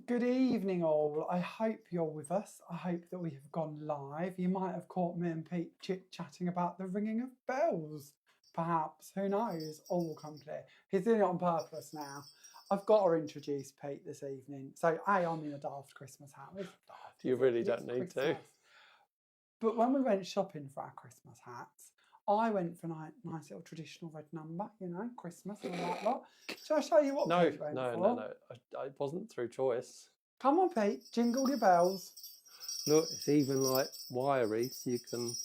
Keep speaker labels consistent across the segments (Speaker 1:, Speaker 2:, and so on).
Speaker 1: Good evening, all. I hope you're with us. I hope that we have gone live. You might have caught me and Pete chit-chatting about the ringing of bells. Perhaps, who knows? All will come clear. He's doing it on purpose now. I've got to introduce Pete this evening. So, I'm in a daft Christmas hat. It's daft,
Speaker 2: You really don't need to.
Speaker 1: But when we went shopping for our Christmas hats, I went for a nice little traditional red number, Christmas and all that lot. Shall I show you what Pete went for?
Speaker 2: No. It wasn't through choice.
Speaker 1: Come on, Pete, jingle your bells.
Speaker 2: Look, it's even like wiry, so you can...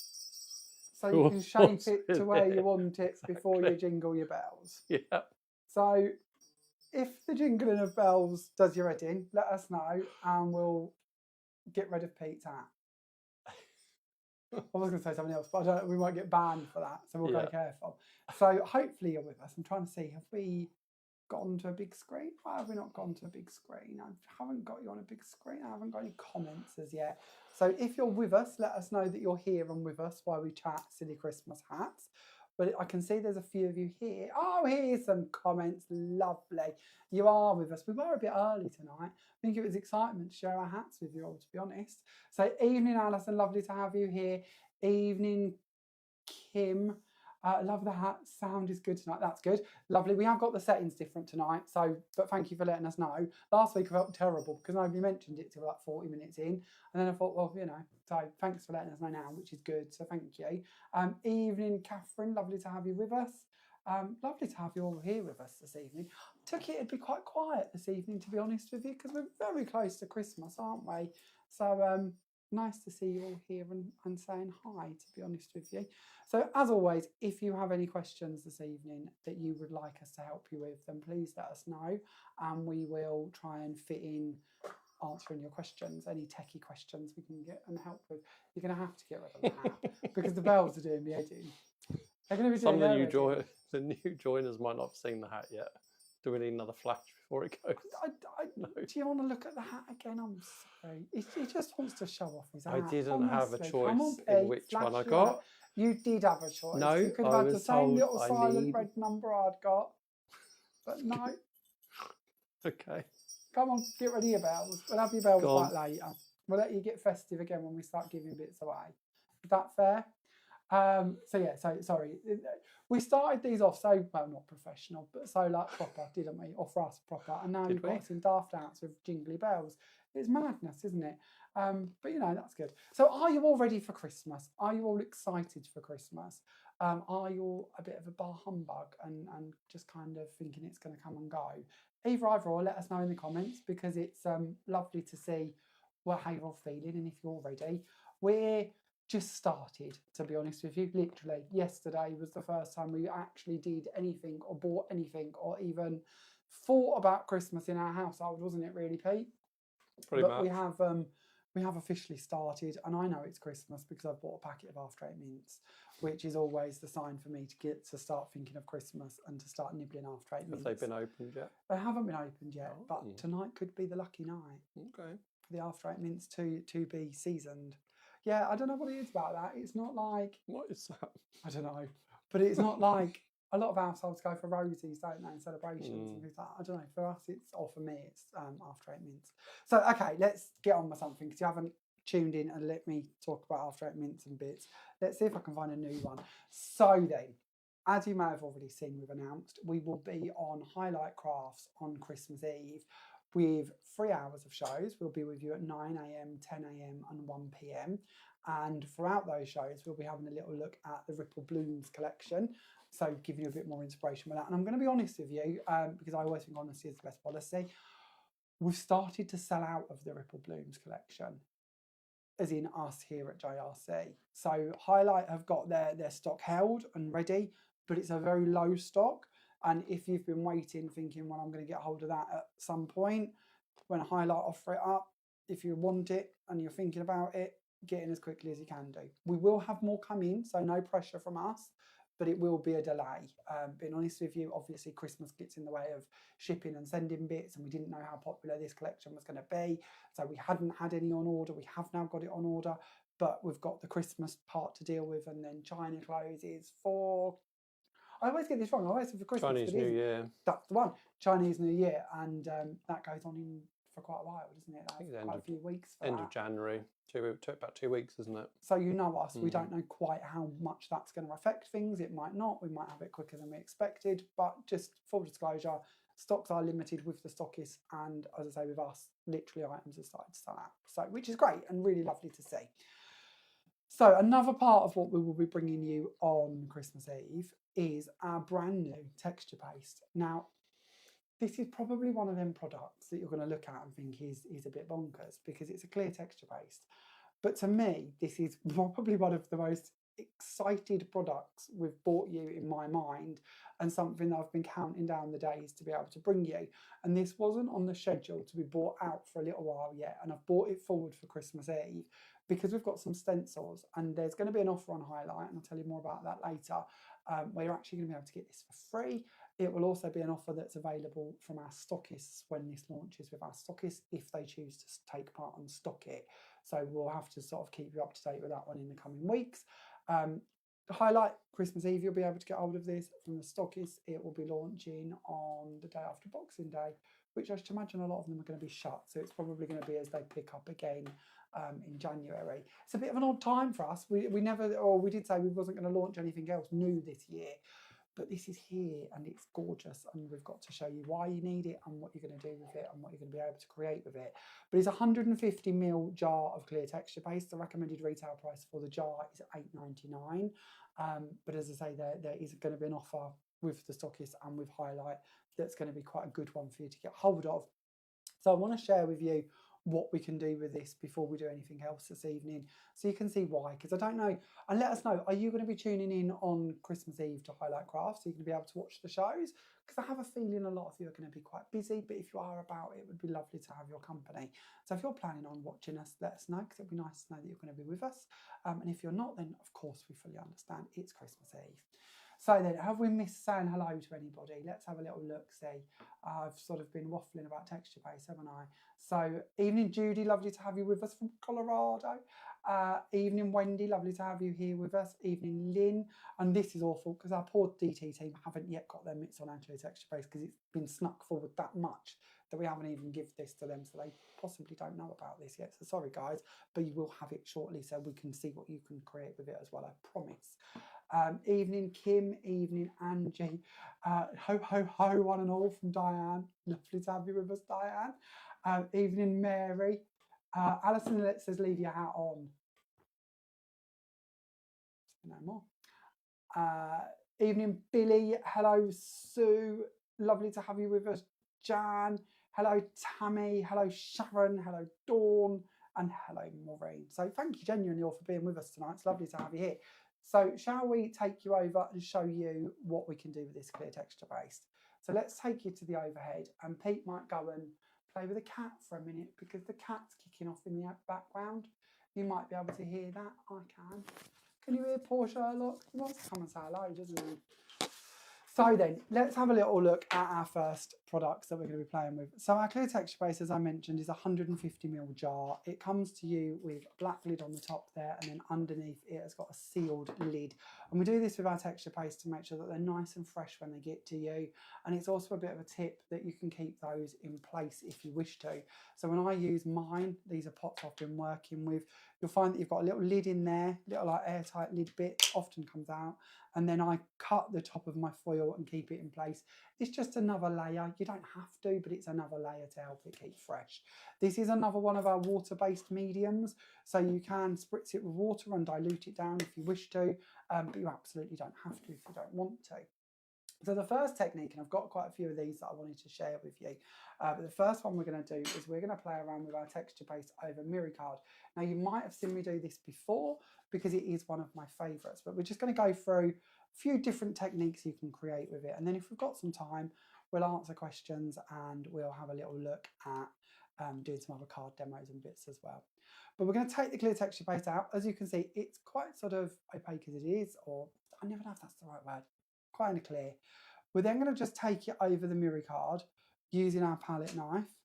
Speaker 1: So you can shape it to where you want it before you jingle your bells.
Speaker 2: Yeah.
Speaker 1: So if the jingling of bells does your head in, let us know and we'll get rid of Pete's hat. I was going to say something else, but we might get banned for that, so we'll go careful. So hopefully you're with us. I'm trying to see, have we gone to a big screen? Why have we not gone to a big screen? I haven't got you on a big screen. I haven't got any comments as yet. So if you're with us, let us know that you're here and with us while we chat silly Christmas hats. But I can see there's a few of you here. Oh, here's some comments. Lovely. You are with us. We were a bit early tonight. I think it was excitement to share our hats with you all, to be honest. So evening, Alison. Lovely to have you here. Evening, Kim. Love the hat. Sound is good tonight. That's good. Lovely. We have got the settings different tonight. So, but thank you for letting us know. Last week I felt terrible because nobody mentioned it till like 40 minutes in. And then I thought, well, so thanks for letting us know now, which is good. So thank you. Evening, Catherine. Lovely to have you with us. Lovely to have you all here with us this evening. Took it, it'd be quite quiet this evening, to be honest with you, because we're very close to Christmas, aren't we? So, nice to see you all here and saying hi, to be honest with you. So as always, if you have any questions this evening that you would like us to help you with, then please let us know and we will try and fit in answering your questions, any techie questions we can get and help with. You're going to have to get rid of the hat because the bells are doing the editing. They're going to be doing
Speaker 2: the new joiners might not have seen the hat yet. Do we need another flash before it goes?
Speaker 1: No. Do you want to look at the hat again? I'm sorry. He just wants to show off his hat.
Speaker 2: I didn't have a choice
Speaker 1: on,
Speaker 2: in which one I got.
Speaker 1: You did have a choice.
Speaker 2: No,
Speaker 1: you could have had the same little silent red number I'd got. But no.
Speaker 2: Okay.
Speaker 1: Come on, get rid of your bells. We'll have your bells back later. We'll let you get festive again when we start giving bits away. Is that fair? Sorry. We started these off so, well, not professional, but so like proper, didn't we? Or for us proper. And now you've got us in daft outs with jingly bells. It's madness, isn't it? But that's good. So are you all ready for Christmas? Are you all excited for Christmas? Are you all a bit of a bar humbug and just kind of thinking it's going to come and go? Either or, let us know in the comments because it's lovely to see how you're all feeling and if you're ready. We're just started, to be honest with you. Literally, yesterday was the first time we actually did anything or bought anything or even thought about Christmas in our household, wasn't it really, Pete?
Speaker 2: Pretty much.
Speaker 1: We have officially started, and I know it's Christmas because I've bought a packet of after-eight mints, which is always the sign for me to start thinking of Christmas and to start nibbling after-eight mints.
Speaker 2: Have they been opened yet?
Speaker 1: They haven't been opened yet, but tonight could be the lucky night.
Speaker 2: Okay.
Speaker 1: For the after-eight mints to be seasoned. Yeah, I don't know what it is about that. It's not like...
Speaker 2: What is that?
Speaker 1: I don't know. But it's not like... A lot of households go for rosies, don't they, and celebrations and things like that. I don't know. For us, for me, it's after-eight mints. So, okay, let's get on with something because you haven't tuned in and let me talk about after-eight mints and bits. Let's see if I can find a new one. So then, as you may have already seen, we've announced we will be on Highlight Crafts on Christmas Eve with 3 hours of shows. We'll be with you at 9 a.m, 10 a.m, and 1 p.m. And throughout those shows, we'll be having a little look at the Ripple Blooms collection. So giving you a bit more inspiration with that. And I'm going to be honest with you, because I always think honesty is the best policy. We've started to sell out of the Ripple Blooms collection, as in us here at JRC. So Highlight have got their stock held and ready, but it's a very low stock. And if you've been waiting, thinking, well, I'm going to get hold of that at some point, when Highlight offer it up, if you want it and you're thinking about it, get in as quickly as you can do. We will have more come in, so no pressure from us. But it will be a delay. Being honest with you, obviously Christmas gets in the way of shipping and sending bits, and we didn't know how popular this collection was going to be. So we hadn't had any on order. We have now got it on order, but we've got the Christmas part to deal with, and then China closes for... I always get this wrong. I always say for Christmas.
Speaker 2: Chinese New Year.
Speaker 1: That's the one. Chinese New Year, and that goes on in for quite a while, doesn't it?
Speaker 2: think
Speaker 1: That's
Speaker 2: it's
Speaker 1: quite a few weeks for
Speaker 2: end
Speaker 1: that.
Speaker 2: of January. About 2 weeks, isn't it?
Speaker 1: So you know us, we don't know quite how much that's going to affect things. It might not, we might have it quicker than we expected, but just full disclosure, stocks are limited with the stockists, and as I say, with us, literally items have started to sell out. So, which is great and really lovely to see. So another part of what we will be bringing you on Christmas Eve is our brand new texture paste. Now, this is probably one of them products that you're going to look at and think is a bit bonkers because it's a clear texture paste. But to me, this is probably one of the most excited products we've bought you in my mind, and something that I've been counting down the days to be able to bring you. And this wasn't on the schedule to be bought out for a little while yet, and I've brought it forward for Christmas Eve because we've got some stencils, and there's going to be an offer on Highlight, and I'll tell you more about that later, where you're actually going to be able to get this for free. It will also be an offer that's available from our stockists when this launches with our stockists, if they choose to take part and stock it. So we'll have to sort of keep you up to date with that one in the coming weeks. Highlight Christmas Eve, you'll be able to get hold of this from the stockists. It will be launching on the day after Boxing Day, which I should imagine a lot of them are going to be shut. So it's probably going to be as they pick up again in January. It's a bit of an odd time for us. We did say we wasn't going to launch anything else new this year. But this is here and it's gorgeous, and we've got to show you why you need it and what you're going to do with it and what you're going to be able to create with it. But it's a 150ml jar of clear texture paste. The recommended retail price for the jar is $8.99. But as I say, there is going to be an offer with the stockists and with Highlight that's going to be quite a good one for you to get hold of. So I want to share with you what we can do with this before we do anything else this evening, so you can see why, because I don't know. And let us know, are you going to be tuning in on Christmas Eve to Highlight Crafts so you can be able to watch the shows? Because I have a feeling a lot of you are going to be quite busy, but if you are about, it would be lovely to have your company. So if you're planning on watching us, let us know, because it'd be nice to know that you're going to be with us. And if you're not, then of course we fully understand, it's Christmas Eve. So then, have we missed saying hello to anybody? Let's have a little look, see. I've sort of been waffling about texture paste, haven't I? So, evening Judy, lovely to have you with us from Colorado. Evening Wendy, lovely to have you here with us. Evening Lynn, and this is awful because our poor DT team haven't yet got their mitts on our clear texture paste because it's been snuck forward that much that we haven't even given this to them, so they possibly don't know about this yet. So sorry guys, but you will have it shortly so we can see what you can create with it as well, I promise. Evening Kim, evening Angie, ho ho ho one and all from Diane, lovely to have you with us Diane. Evening Mary, Alison says leave your hat on. No more. Evening Billy, hello Sue, lovely to have you with us. Jan, hello Tammy, hello Sharon, hello Dawn, and hello Maureen. So thank you genuinely all for being with us tonight. It's lovely to have you here. So shall we take you over and show you what we can do with this clear texture paste? So let's take you to the overhead, and Pete might go and play with the cat for a minute because the cat's kicking off in the background. You might be able to hear that. I can. Can you hear poor Sherlock? He wants to come and say hello, doesn't he? So then, let's have a little look at our first products that we're going to be playing with. So our clear texture paste, as I mentioned, is a 150ml jar. It comes to you with a black lid on the top there, and then underneath it has got a sealed lid. And we do this with our texture paste to make sure that they're nice and fresh when they get to you. And it's also a bit of a tip that you can keep those in place if you wish to. So when I use mine, these are pots I've been working with, you'll find that you've got a little lid in there, little like airtight lid bit, often comes out. And then I cut the top of my foil and keep it in place. It's just another layer. You don't have to, but it's another layer to help it keep fresh. This is another one of our water-based mediums. So you can spritz it with water and dilute it down if you wish to, but you absolutely don't have to if you don't want to. So the first technique, and I've got quite a few of these that I wanted to share with you, but the first one we're going to do is we're going to play around with our texture paste over mirror card. Now you might have seen me do this before because it is one of my favourites, but we're just going to go through a few different techniques you can create with it, and then if we've got some time, we'll answer questions and we'll have a little look at doing some other card demos and bits as well. But we're going to take the clear texture paste out. As you can see, it's quite sort of opaque as it is, or I never know if that's the right word. Kind of clear. We're then going to just take it over the mirror card using our palette knife,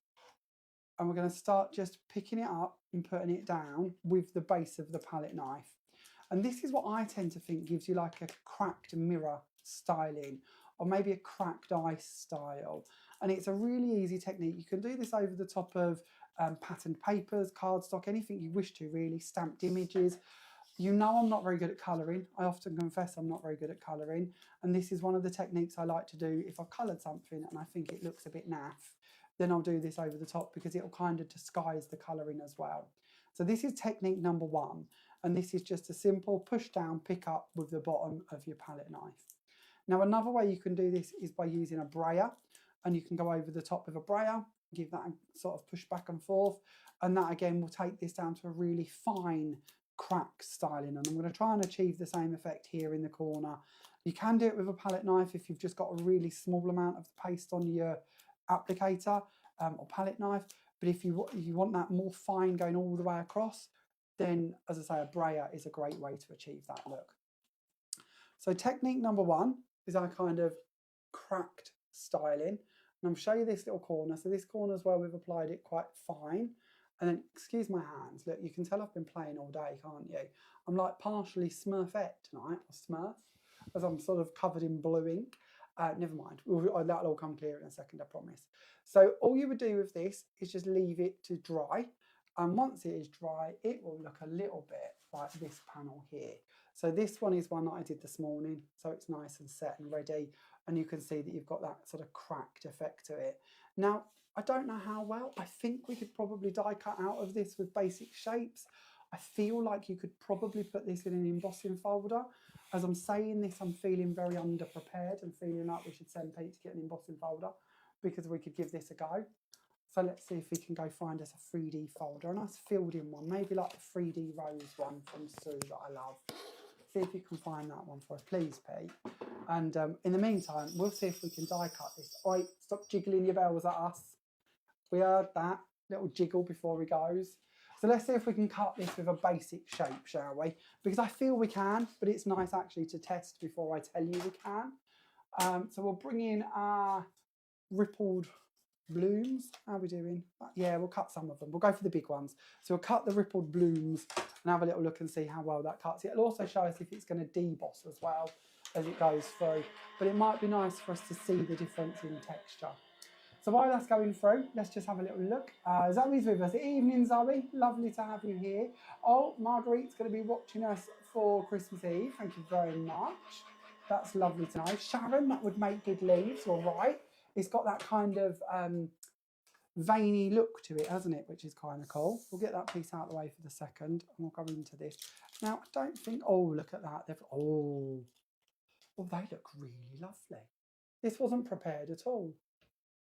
Speaker 1: and we're going to start just picking it up and putting it down with the base of the palette knife. And this is what I tend to think gives you like a cracked mirror styling or maybe a cracked ice style. And it's a really easy technique. You can do this over the top of patterned papers, cardstock, anything you wish to really, stamped images. You know I'm not very good at colouring. I often confess I'm not very good at colouring. And this is one of the techniques I like to do. If I've coloured something and I think it looks a bit naff, then I'll do this over the top because it'll kind of disguise the colouring as well. So this is technique number 1. And this is just a simple push down, pick up with the bottom of your palette knife. Now another way you can do this is by using a brayer. And you can go over the top with a brayer, give that a sort of push back and forth. And that again will take this down to a really fine crack styling, and I'm going to try and achieve the same effect here in the corner. You can do it with a palette knife if you've just got a really small amount of the paste on your applicator or palette knife, but if you want that more fine going all the way across, then as I say, a brayer is a great way to achieve that look. So technique number 1 is our kind of cracked styling, and I'm show you this little corner. So this corner is where we've applied it quite fine. And then, excuse my hands, look, you can tell I've been playing all day, can't you? I'm like partially Smurfette tonight, or Smurf, as I'm sort of covered in blue ink. Never mind, that'll all come clear in a second, I promise. So all you would do with this is just leave it to dry. And once it is dry, it will look a little bit like this panel here. So this one is one that I did this morning, so it's nice and set and ready. And you can see that you've got that sort of cracked effect to it. Now, I don't know how well. I think we could probably die cut out of this with basic shapes. I feel like you could probably put this in an embossing folder. As I'm saying this, I'm feeling very underprepared and feeling like we should send Pete to get an embossing folder because we could give this a go. So let's see if we can go find us a 3D folder, a nice filled in one, maybe like the 3D Rose one from Sue that I love. See if you can find that one for us, please, Pete. And in the meantime, we'll see if we can die cut this. Oi, stop jiggling your bells at us. We heard that little jiggle before he goes. So let's see if we can cut this with a basic shape, shall we? Because I feel we can, but it's nice actually to test before I tell you we can. So we'll bring in our rippled blooms. How are we doing? Yeah, we'll cut some of them. We'll go for the big ones. So we'll cut the rippled blooms and have a little look and see how well that cuts. It'll also show us if it's going to deboss as well as it goes through. But it might be nice for us to see the difference in texture. So while that's going through, let's just have a little look. Zoe's with us. Evening, Zoe. Lovely to have you here. Oh, Marguerite's going to be watching us for Christmas Eve. Thank you very much. That's lovely to know. Sharon, that would make good leaves. All right. It's got that kind of veiny look to it, hasn't it? Which is kind of cool. We'll get that piece out of the way for the second, and we'll go into this. Now, I don't think... Oh, look at that. Oh, they look really lovely. This wasn't prepared at all.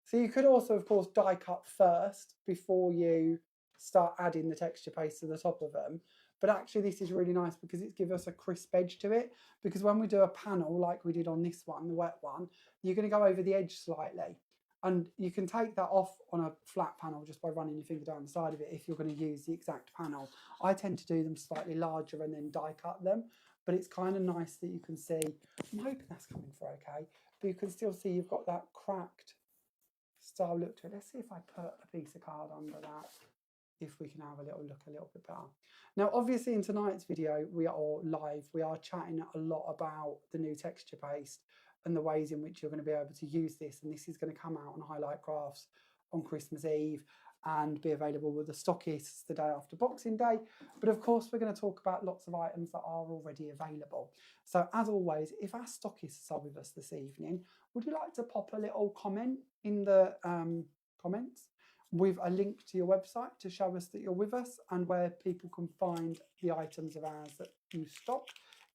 Speaker 1: So you could also, of course, die cut first before you start adding the texture paste to the top of them. But actually this is really nice because it's given us a crisp edge to it. Because when we do a panel like we did on this one, the wet one, you're going to go over the edge slightly. And you can take that off on a flat panel just by running your finger down the side of it if you're going to use the exact panel. I tend to do them slightly larger and then die cut them. But it's kind of nice that you can see, I'm hoping that's coming through okay, but you can still see you've got that cracked style look to it. Let's see if I put a piece of card under that, if we can have a little look a little bit better. Now, obviously in tonight's video, we are live. We are chatting a lot about the new texture paste and the ways in which you're going to be able to use this. And this is going to come out on Highlight Crafts on Christmas Eve and be available with the stockists the day after Boxing Day. But of course, we're going to talk about lots of items that are already available. So as always, if our stockists are with us this evening, would you like to pop a little comment in the comments with a link to your website to show us that you're with us and where people can find the items of ours that you stock?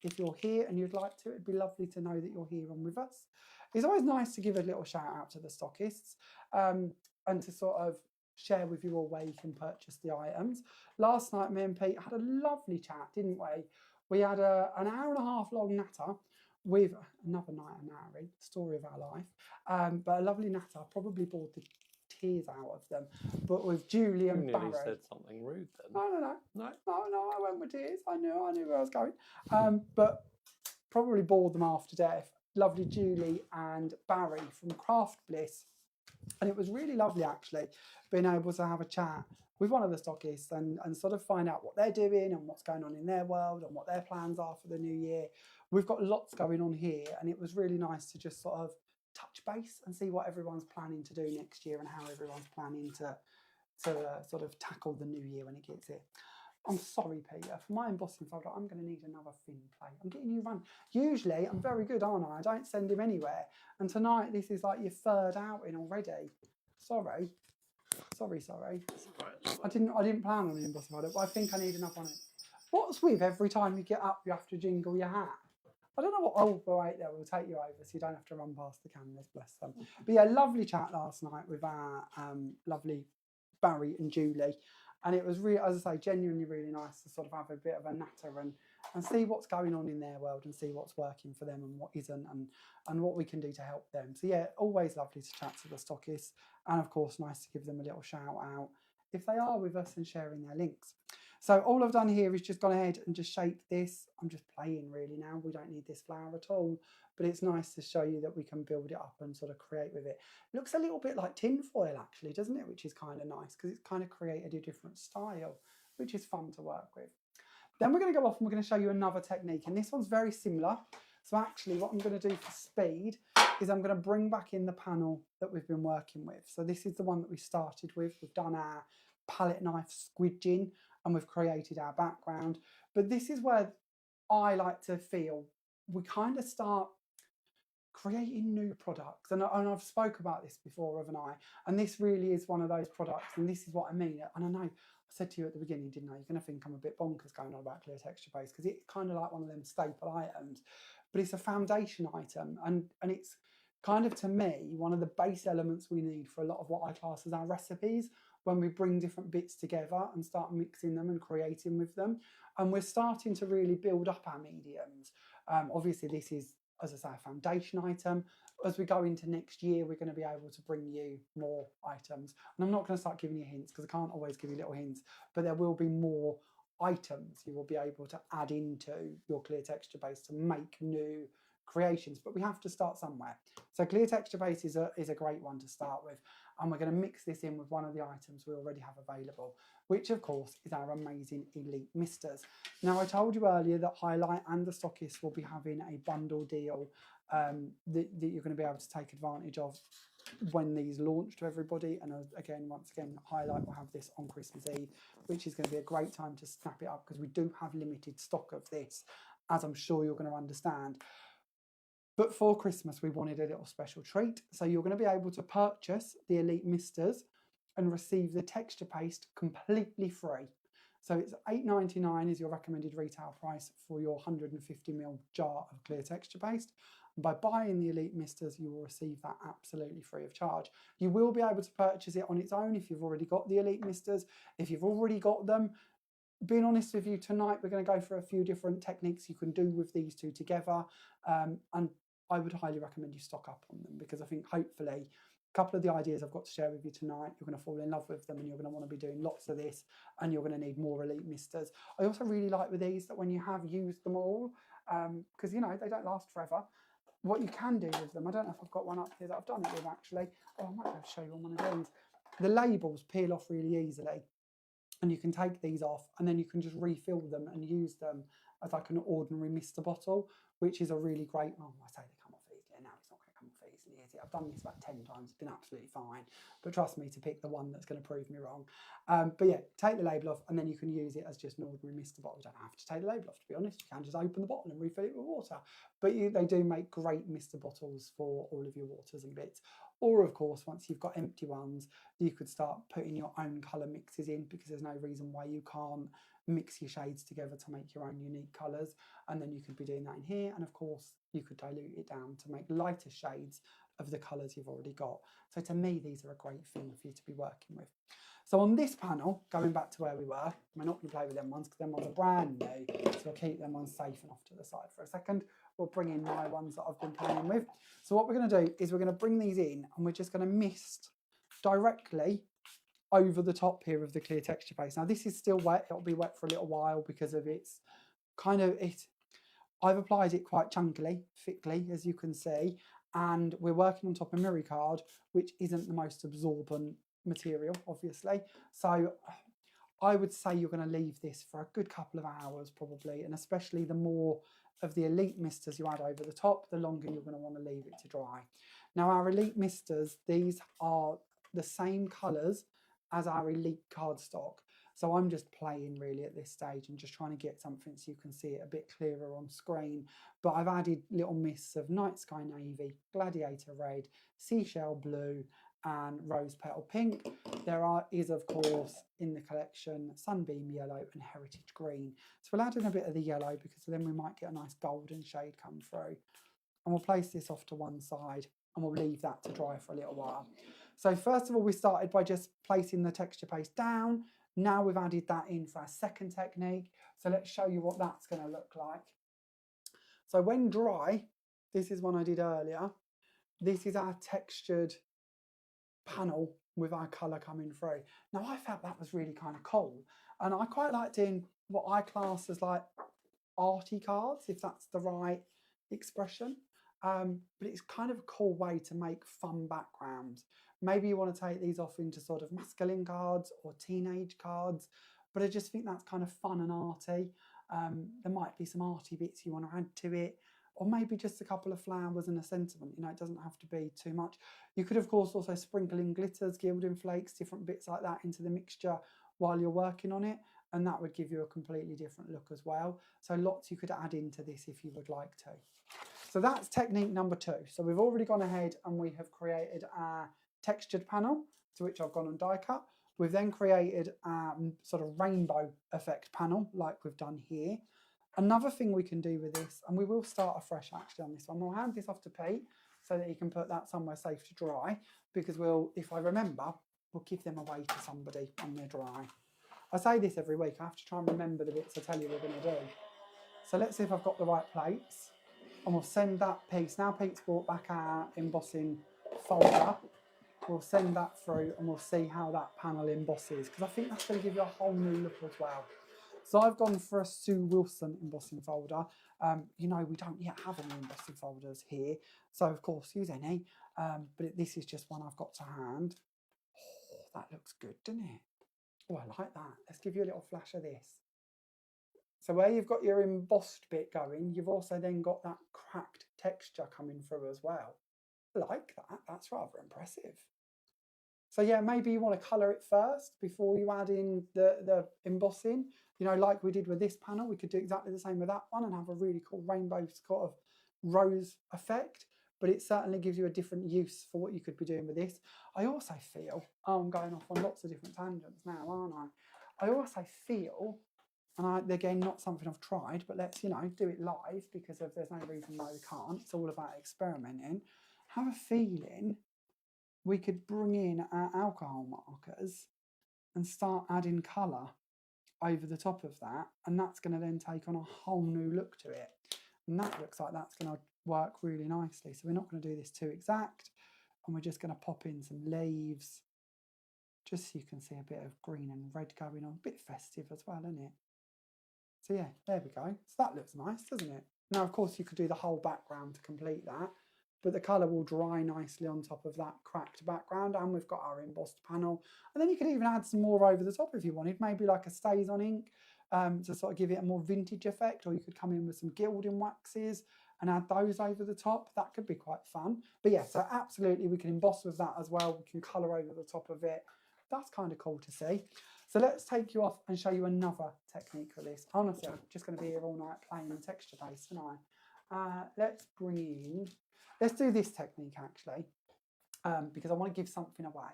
Speaker 1: If you're here and you'd like to, it'd be lovely to know that you're here and with us. It's always nice to give a little shout out to the stockists and to sort of share with you all where you can purchase the items. Last night, me and Pete had a lovely chat, didn't we? We had an hour and a half long natter with another night of nattering, story of our life, but a lovely natter. Probably bored the tears out of them, but with Julie and Barry. You nearly
Speaker 2: said something rude then.
Speaker 1: No, I went with tears. I knew where I was going, but probably bored them half to death. Lovely Julie and Barry from Craft Bliss And it was really lovely, actually, being able to have a chat with one of the stockists and sort of find out what they're doing and what's going on in their world and what their plans are for the new year. We've got lots going on here, and it was really nice to just sort of touch base and see what everyone's planning to do next year and how everyone's planning to sort of tackle the new year when it gets here. I'm sorry, Peter, for my embossing folder, I'm going to need another thin plate. I'm getting you run. Usually, I'm very good, aren't I? I don't send him anywhere. And tonight, this is like your third outing already. Sorry. I didn't plan on the embossing folder, but I think I need enough on it. What's with every time you get up, you have to jingle your hat? I don't know what old boy there will take you over, so you don't have to run past the cameras, bless them. But yeah, lovely chat last night with our lovely Barry and Julie. And it was really, as I say, genuinely really nice to sort of have a bit of a natter and see what's going on in their world and see what's working for them and what isn't and what we can do to help them. So yeah, always lovely to chat to the stockists, and of course nice to give them a little shout out if they are with us and sharing their links. So all I've done here is just gone ahead and just shaped this. I'm just playing really now. We don't need this flower at all, but it's nice to show you that we can build it up and sort of create with it. It looks a little bit like tin foil actually, doesn't it? Which is kind of nice because it's kind of created a different style, which is fun to work with. Then we're going to go off and we're going to show you another technique, and this one's very similar. So actually what I'm going to do for speed is I'm going to bring back in the panel that we've been working with. So this is the one that we started with. We've done our palette knife squidging and we've created our background. But this is where I like to feel we kind of start creating new products. And I've spoke about this before, haven't I? And this really is one of those products, and this is what I mean. And I know I said to you at the beginning, didn't I? You're going to think I'm a bit bonkers going on about clear texture base because it's kind of like one of them staple items, but it's a foundation item, and it's kind of, to me, one of the base elements we need for a lot of what I class as our recipes, when we bring different bits together and start mixing them and creating with them. And we're starting to really build up our mediums. Obviously, this is, as I say, a foundation item. As we go into next year, we're going to be able to bring you more items. And I'm not going to start giving you hints because I can't always give you little hints, but there will be more items you will be able to add into your clear texture base to make new creations. But we have to start somewhere. So clear texture base is a great one to start with. And we're going to mix this in with one of the items we already have available, which of course is our amazing Elite Misters. Now, I told you earlier that Highlight and the stockists will be having a bundle deal that you're going to be able to take advantage of when these launch to everybody. And once again, Highlight will have this on Christmas Eve, which is going to be a great time to snap it up because we do have limited stock of this, as I'm sure you're going to understand. But for Christmas, we wanted a little special treat. So you're going to be able to purchase the Elite Misters and receive the texture paste completely free. So it's $8.99 is your recommended retail price for your 150ml jar of clear texture paste. And by buying the Elite Misters, you will receive that absolutely free of charge. You will be able to purchase it on its own if you've already got the Elite Misters. If you've already got them, being honest with you, tonight we're going to go for a few different techniques you can do with these two together. And I would highly recommend you stock up on them because I think hopefully a couple of the ideas I've got to share with you tonight, you're going to fall in love with them and you're going to want to be doing lots of this and you're going to need more Elite Misters. I also really like with these that when you have used them all, because you know, they don't last forever, what you can do with them, I don't know if I've got one up here that I've done it with actually. Oh, I might be able to show you on one of these. The labels peel off really easily and you can take these off and then you can just refill them and use them as like an ordinary Mister bottle, which is a really great, oh, I say they come off easily, now it's not going to come off easily, is it? I've done this about 10 times, it's been absolutely fine, but trust me to pick the one that's going to prove me wrong. But yeah, take the label off and then you can use it as just an ordinary Mister bottle. You don't have to take the label off, to be honest, you can just open the bottle and refill it with water. But they do make great Mister bottles for all of your waters and bits. Or of course, once you've got empty ones, you could start putting your own colour mixes in because there's no reason why you can't mix your shades together to make your own unique colours, and then you could be doing that in here, and of course you could dilute it down to make lighter shades of the colours you've already got. So to me, these are a great thing for you to be working with. So on this panel, going back to where we were, we're not going to play with them ones because them ones are brand new, so we'll keep them ones safe and off to the side for a second. We'll bring in my ones that I've been playing with. So what we're going to do is we're going to bring these in and we're just going to mist directly over the top here of the clear texture base. Now this is still wet, it'll be wet for a little while because of its kind of, I've applied it quite chunkily, thickly, as you can see, and we're working on top of Miri card, which isn't the most absorbent material, obviously. So I would say you're going to leave this for a good couple of hours probably, and especially the more of the Elite misters you add over the top, the longer you're going to want to leave it to dry. Now our Elite misters, these are the same colours as our Elite cardstock. So I'm just playing really at this stage and just trying to get something so you can see it a bit clearer on screen. But I've added little mists of Night Sky Navy, Gladiator Red, Seashell Blue and Rose Petal Pink. There is of course in the collection Sunbeam Yellow and Heritage Green. So we'll add in a bit of the yellow because then we might get a nice golden shade come through. And we'll place this off to one side and we'll leave that to dry for a little while. So first of all, we started by just placing the texture paste down. Now we've added that in for our second technique. So let's show you what that's going to look like. So when dry, this is one I did earlier. This is our textured panel with our colour coming through. Now I felt that was really kind of cool. And I quite like doing what I class as like arty cards, if that's the right expression. But it's kind of a cool way to make fun backgrounds. Maybe you want to take these off into sort of masculine cards or teenage cards, but I just think that's kind of fun and arty. There might be some arty bits you want to add to it, or maybe just a couple of flowers and a sentiment. You know, it doesn't have to be too much. You could, of course, also sprinkle in glitters, gilding flakes, different bits like that into the mixture while you're working on it, and that would give you a completely different look as well. So lots you could add into this if you would like to. So that's technique number 2. So we've already gone ahead and we have created our textured panel, to which I've gone and die cut. We've then created sort of rainbow effect panel like we've done here. Another thing we can do with this, and we will start afresh actually on this one, we'll hand this off to Pete so that he can put that somewhere safe to dry, because we'll, if I remember, we'll give them away to somebody when they're dry. I say this every week, I have to try and remember the bits I tell you we're going to do. So let's see if I've got the right plates, and we'll send that piece. Now Pete's brought back our embossing folder, we'll send that through and we'll see how that panel embosses, because I think that's going to give you a whole new look as well. So I've gone for a Sue Wilson embossing folder. You know, we don't yet have any embossing folders here, so of course use any, but this is just one I've got to hand. Oh, that looks good, doesn't it? Oh, I like that. Let's give you a little flash of this. So where you've got your embossed bit going, you've also then got that cracked texture coming through as well. I like that, that's rather impressive. So yeah, maybe you want to colour it first before you add in the embossing. You know, like we did with this panel, we could do exactly the same with that one and have a really cool rainbow sort of rose effect, but it certainly gives you a different use for what you could be doing with this. I also feel, oh, I'm going off on lots of different tangents now, aren't I? I also feel, and again, not something I've tried, but let's, you know, do it live, because if there's no reason why we can't, it's all about experimenting. Have a feeling we could bring in our alcohol markers and start adding colour over the top of that, and that's going to then take on a whole new look to it, and that looks like that's going to work really nicely. So we're not going to do this too exact, and we're just going to pop in some leaves just so you can see a bit of green and red going on, a bit festive as well, isn't it? So yeah, there we go. So that looks nice, doesn't it? Now of course you could do the whole background to complete that, but the colour will dry nicely on top of that cracked background, and we've got our embossed panel. And then you could even add some more over the top if you wanted, maybe like a stays on ink to sort of give it a more vintage effect, or you could come in with some gilding waxes and add those over the top. That could be quite fun. But yeah, so absolutely we can emboss with that as well. We can colour over the top of it. That's kind of cool to see. So let's take you off and show you another technique for this. Honestly, I'm just going to be here all night playing in texture base, aren't I? Let's do this technique actually, because I want to give something away.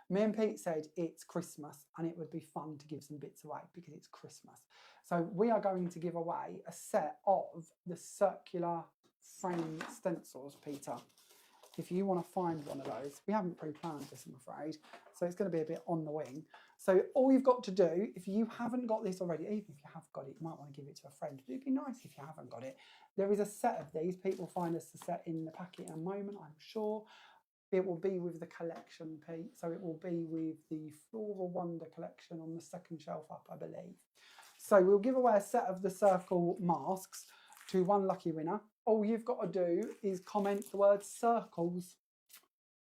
Speaker 1: Me and Pete said it's Christmas and it would be fun to give some bits away because it's Christmas. So we are going to give away a set of the circular frame stencils, Peter. If you want to find one of those, we haven't pre-planned this, I'm afraid, so it's going to be a bit on the wing. So all you've got to do, if you haven't got this already, even if you have got it, you might want to give it to a friend, but it'd be nice if you haven't got it. There is a set of these. Pete will find us the set in the packet in a moment, I'm sure. It will be with the collection, Pete, so it will be with the Floral Wonder collection on the second shelf up, I believe. So we'll give away a set of the circle masks to one lucky winner. all you've got to do is comment the word circles.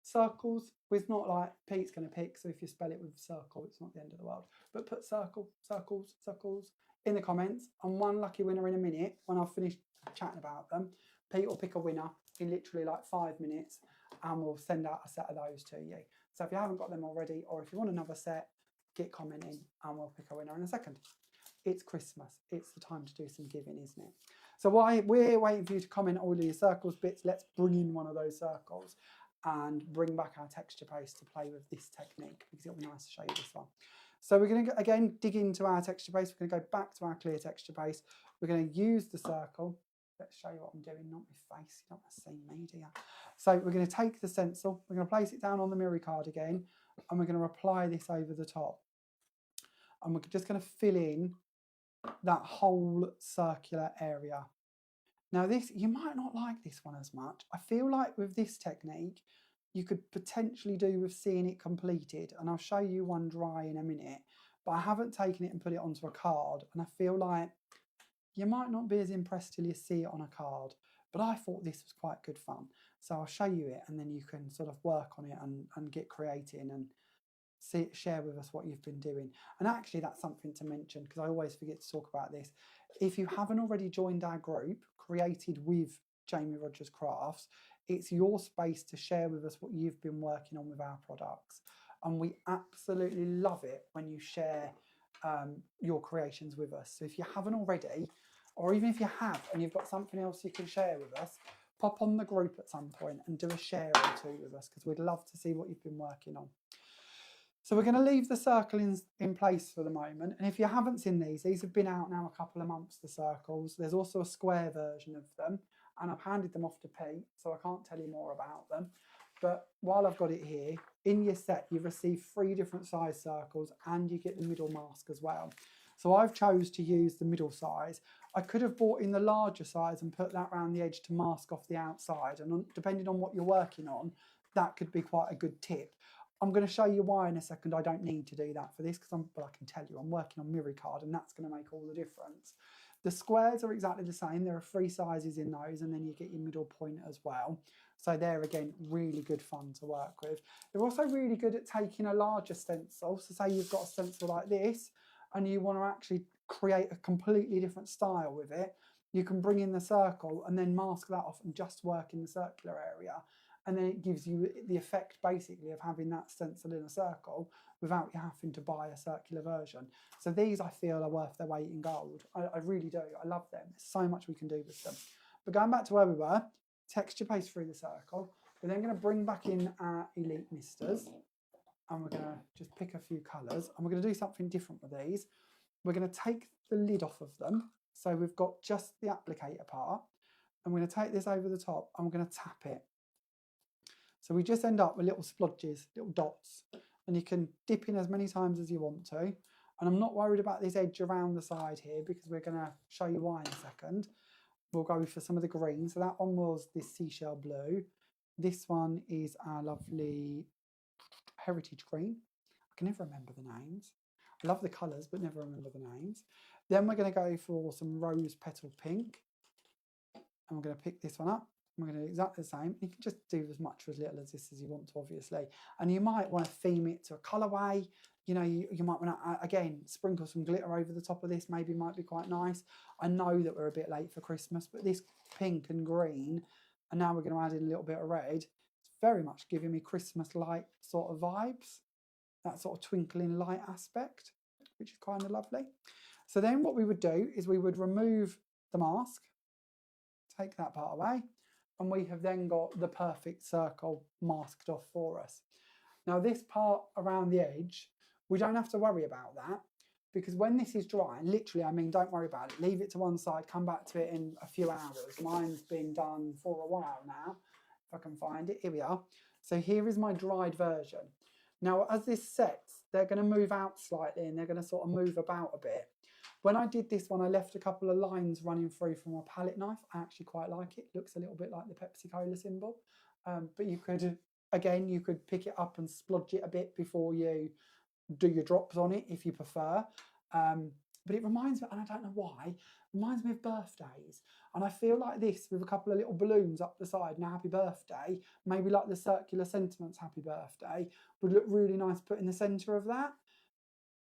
Speaker 1: Circles, it's not like Pete's going to pick, so if you spell it with circle, it's not the end of the world. But put circle, circles, circles in the comments, and one lucky winner in a minute, when I've finished chatting about them, Pete will pick a winner in literally like 5 minutes, and we'll send out a set of those to you. So if you haven't got them already, or if you want another set, get commenting, and we'll pick a winner in a second. It's Christmas. It's the time to do some giving, isn't it? So while we're waiting for you to comment all of your circles bits, let's bring in one of those circles and bring back our texture paste to play with this technique, because it'll be nice to show you this one. So we're going to, again, dig into our texture paste. We're going to go back to our clear texture paste. We're going to use the circle. Let's show you what I'm doing, not my face. You don't want to see me, do you? So we're going to take the stencil. We're going to place it down on the mirror card again, and we're going to apply this over the top. And we're just going to fill in that whole circular area. Now this, you might not like this one as much. I feel like with this technique, you could potentially do with seeing it completed, and I'll show you one dry in a minute, but I haven't taken it and put it onto a card, and I feel like you might not be as impressed till you see it on a card, but I thought this was quite good fun. So I'll show you it, and then you can sort of work on it and get creating and share with us what you've been doing. And actually that's something to mention, because I always forget to talk about this. If you haven't already joined our group created with Jamie Rodgers Crafts, it's your space to share with us what you've been working on with our products, and we absolutely love it when you share your creations with us. So if you haven't already, or even if you have and you've got something else you can share with us, pop on the group at some point and do a share or two with us, because we'd love to see what you've been working on. So we're going to leave the circle in place for the moment. And if you haven't seen these have been out now a couple of months, the circles. There's also a square version of them, and I've handed them off to Pete, so I can't tell you more about them. But while I've got it here, in your set, you've received 3 different size circles, and you get the middle mask as well. So I've chose to use the middle size. I could have bought in the larger size and put that around the edge to mask off the outside. And depending on what you're working on, that could be quite a good tip. I'm going to show you why in a second I don't need to do that for this, because I can tell you I'm working on mirror card, and that's going to make all the difference. The squares are exactly the same. There are 3 sizes in those, and then you get your middle point as well. So they're, again, really good fun to work with. They're also really good at taking a larger stencil. So say you've got a stencil like this, and you want to actually create a completely different style with it, you can bring in the circle and then mask that off and just work in the circular area. And then it gives you the effect, basically, of having that stencil in a circle without you having to buy a circular version. So these, I feel, are worth their weight in gold. I really do. I love them. There's so much we can do with them. But going back to where we were, texture paste through the circle. We're then going to bring back in our Elite Misters, and we're going to just pick a few colours, and we're going to do something different with these. We're going to take the lid off of them, so we've got just the applicator part, and we're going to take this over the top, and we're going to tap it. So we just end up with little splodges, little dots, and you can dip in as many times as you want to. And I'm not worried about this edge around the side here, because we're going to show you why in a second. We'll go for some of the green. So that one was this seashell blue. This one is our lovely heritage green. I can never remember the names. I love the colours, but never remember the names. Then we're going to go for some rose petal pink. And we're going to pick this one up. We're going to do exactly the same. You can just do as much or as little as this as you want to, obviously. And you might want to theme it to a colourway. You know, you might want to, again, sprinkle some glitter over the top of this. Maybe might be quite nice. I know that we're a bit late for Christmas, but this pink and green, and now we're going to add in a little bit of red. It's very much giving me Christmas light sort of vibes. That sort of twinkling light aspect, which is kind of lovely. So then what we would do is we would remove the mask, take that part away, and we have then got the perfect circle masked off for us. Now this part around the edge, we don't have to worry about that, because when this is dry, and literally, I mean, don't worry about it, leave it to one side, come back to it in a few hours. Mine's been done for a while now, if I can find it. Here we are. So here is my dried version. Now, as this sets, they're going to move out slightly, and they're going to sort of move about a bit. When I did this one, I left a couple of lines running through from my palette knife. I actually quite like it. It looks a little bit like the Pepsi Cola symbol. But you could, again, you could pick it up and splodge it a bit before you do your drops on it if you prefer. But it reminds me, and I don't know why, reminds me of birthdays. And I feel like this with a couple of little balloons up the side and a happy birthday, maybe like the circular sentiments happy birthday, would look really nice put in the centre of that.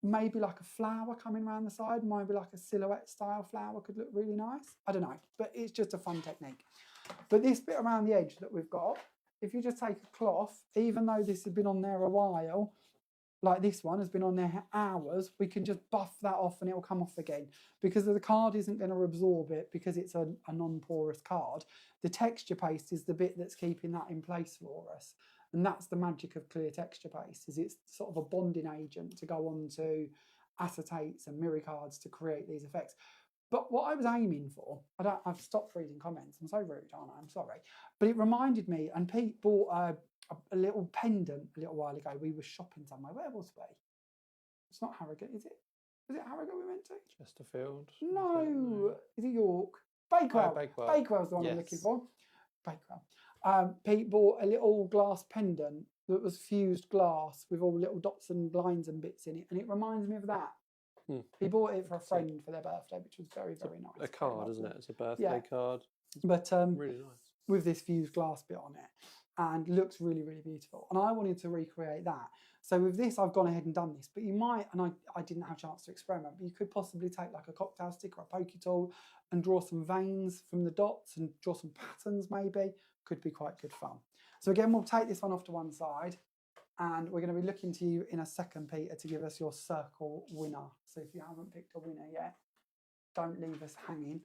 Speaker 1: Maybe like a flower coming around the side, maybe like a silhouette style flower could look really nice. I don't know, but it's just a fun technique. But this bit around the edge that we've got, if you just take a cloth, even though this has been on there a while, like this one has been on there hours, we can just buff that off and it will come off again. Because the card isn't going to absorb it because it's a non-porous card. The texture paste is the bit that's keeping that in place for us. And that's the magic of clear texture paste, is it's sort of a bonding agent to go on to acetates and mirror cards to create these effects. But what I was aiming for, I've stopped reading comments, I'm so rude, aren't I? I'm sorry. But it reminded me, and Pete bought a little pendant a little while ago. We were shopping somewhere. Where was we? It's not Harrogate, is it? Was it Harrogate we went to?
Speaker 2: Chesterfield.
Speaker 1: No. Is it York? Bakewell.
Speaker 2: Bakewell.
Speaker 1: Bakewell's the one I'm looking for. Bakewell. Pete bought a little glass pendant that was fused glass with all little dots and lines and bits in it. And it reminds me of that. He bought it for a friend for their birthday, which was very, very nice.
Speaker 2: A card, isn't it? It's a birthday card.
Speaker 1: But
Speaker 2: really nice.
Speaker 1: With this fused glass bit on it, and looks really, really beautiful. And I wanted to recreate that. So with this, I've gone ahead and done this. But you might, and I didn't have a chance to experiment, but you could possibly take like a cocktail stick or a pokey tool and draw some veins from the dots and draw some patterns maybe. Could be quite good fun. So again, we'll take this one off to one side. And we're going to be looking to you in a second, Peter, to give us your circle winner. So if you haven't picked a winner yet, don't leave us hanging.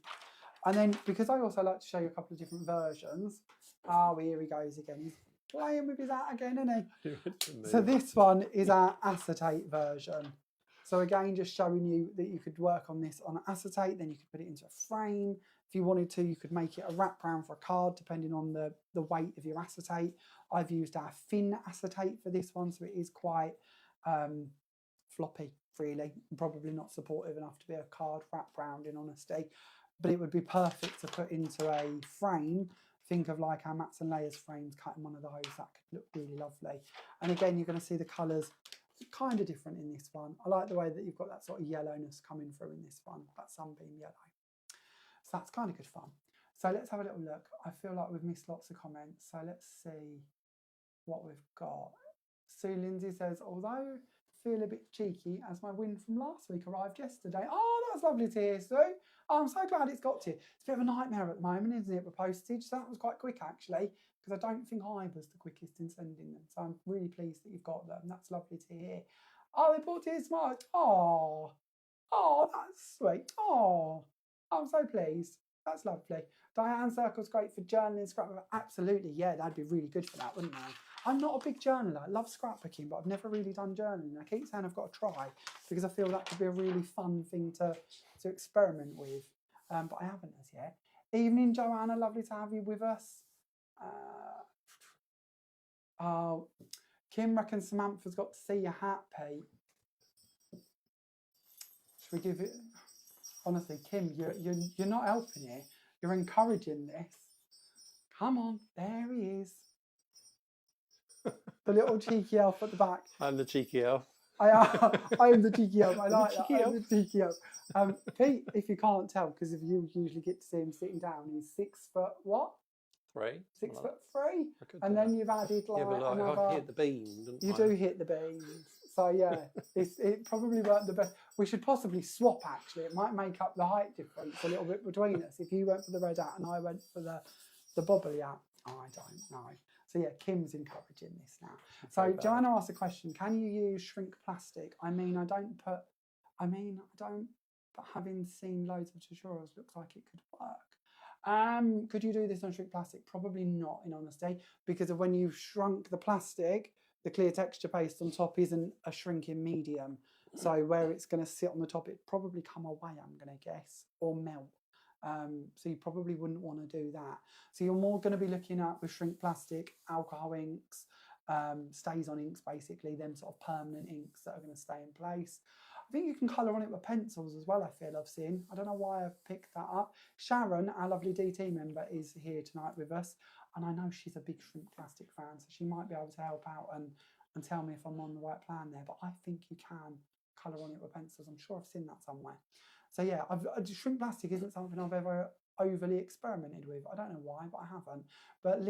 Speaker 1: And then, because I also like to show you a couple of different versions. Oh, here he goes again. He's playing with his hat again, isn't he? So this one is our acetate version. So again, just showing you that you could work on this on acetate, then you could put it into a frame. If you wanted to, you could make it a wraparound for a card, depending on the weight of your acetate. I've used our thin acetate for this one, so it is quite floppy, really. Probably not supportive enough to be a card wraparound, in honesty. But it would be perfect to put into a frame. Think of like our mats and layers frames, cutting one of those. That could look really lovely. And again, you're going to see the colours kind of different in this one. I like the way that you've got that sort of yellowness coming through in this one, that sunbeam yellow. So that's kind of good fun. So let's have a little look. I feel like we've missed lots of comments. So let's see what we've got. Sue Lindsay says, although feel a bit cheeky as my win from last week arrived yesterday. Oh, that's lovely to hear, Sue. Oh, I'm so glad it's got to you. It's a bit of a nightmare at the moment, isn't it, with postage? So that was quite quick, actually, because I don't think I was the quickest in sending them. So I'm really pleased that you've got them. That's lovely to hear. Oh, they brought it smart. Oh, that's sweet. Oh, I'm so pleased. That's lovely. Diane Circle's great for journaling, scrapbook. Absolutely, yeah, that'd be really good for that, wouldn't it? I'm not a big journaler. I love scrapbooking, but I've never really done journaling. I keep saying I've got to try because I feel that could be a really fun thing to experiment with, but I haven't as yet. Evening, Joanna. Lovely to have you with us. Kim reckons Samantha's got to see your hat, Pete. Should we give it? Honestly, Kim, you're not helping here. You're encouraging this. Come on, there he is. The little cheeky elf at the back.
Speaker 2: I'm the cheeky elf.
Speaker 1: I am the cheeky elf. I like that. I'm the cheeky elf. Pete, if you can't tell, because if you usually get to see him sitting down, he's 6 foot what?
Speaker 2: 3.
Speaker 1: 6'3", and then you've added like another.
Speaker 2: I hit the beam.
Speaker 1: You do hit the beams. So yeah, it probably weren't the best. We should possibly swap. Actually, it might make up the height difference a little bit between us. If you went for the red hat and I went for the bobbly hat, I don't know. So yeah, Kim's encouraging this now. So Joanna asked a question: can you use shrink plastic? I don't. But having seen loads of tutorials, looks like it could work. Could you do this on shrink plastic? Probably not, in honesty, because of when you've shrunk the plastic, the clear texture paste on top isn't a shrinking medium. So where it's going to sit on the top, it'd probably come away, I'm going to guess, or melt. So you probably wouldn't want to do that. So you're more going to be looking at, with shrink plastic, alcohol inks, stays on inks, basically, them sort of permanent inks that are going to stay in place. I think you can colour on it with pencils as well, I feel I've seen. I don't know why I've picked that up. Sharon, our lovely DT member, is here tonight with us. And I know she's a big shrink plastic fan, so she might be able to help out and tell me if I'm on the right plan there. But I think you can colour on it with pencils. I'm sure I've seen that somewhere. So yeah, shrink plastic isn't something I've ever overly experimented with. I don't know why, but I haven't. But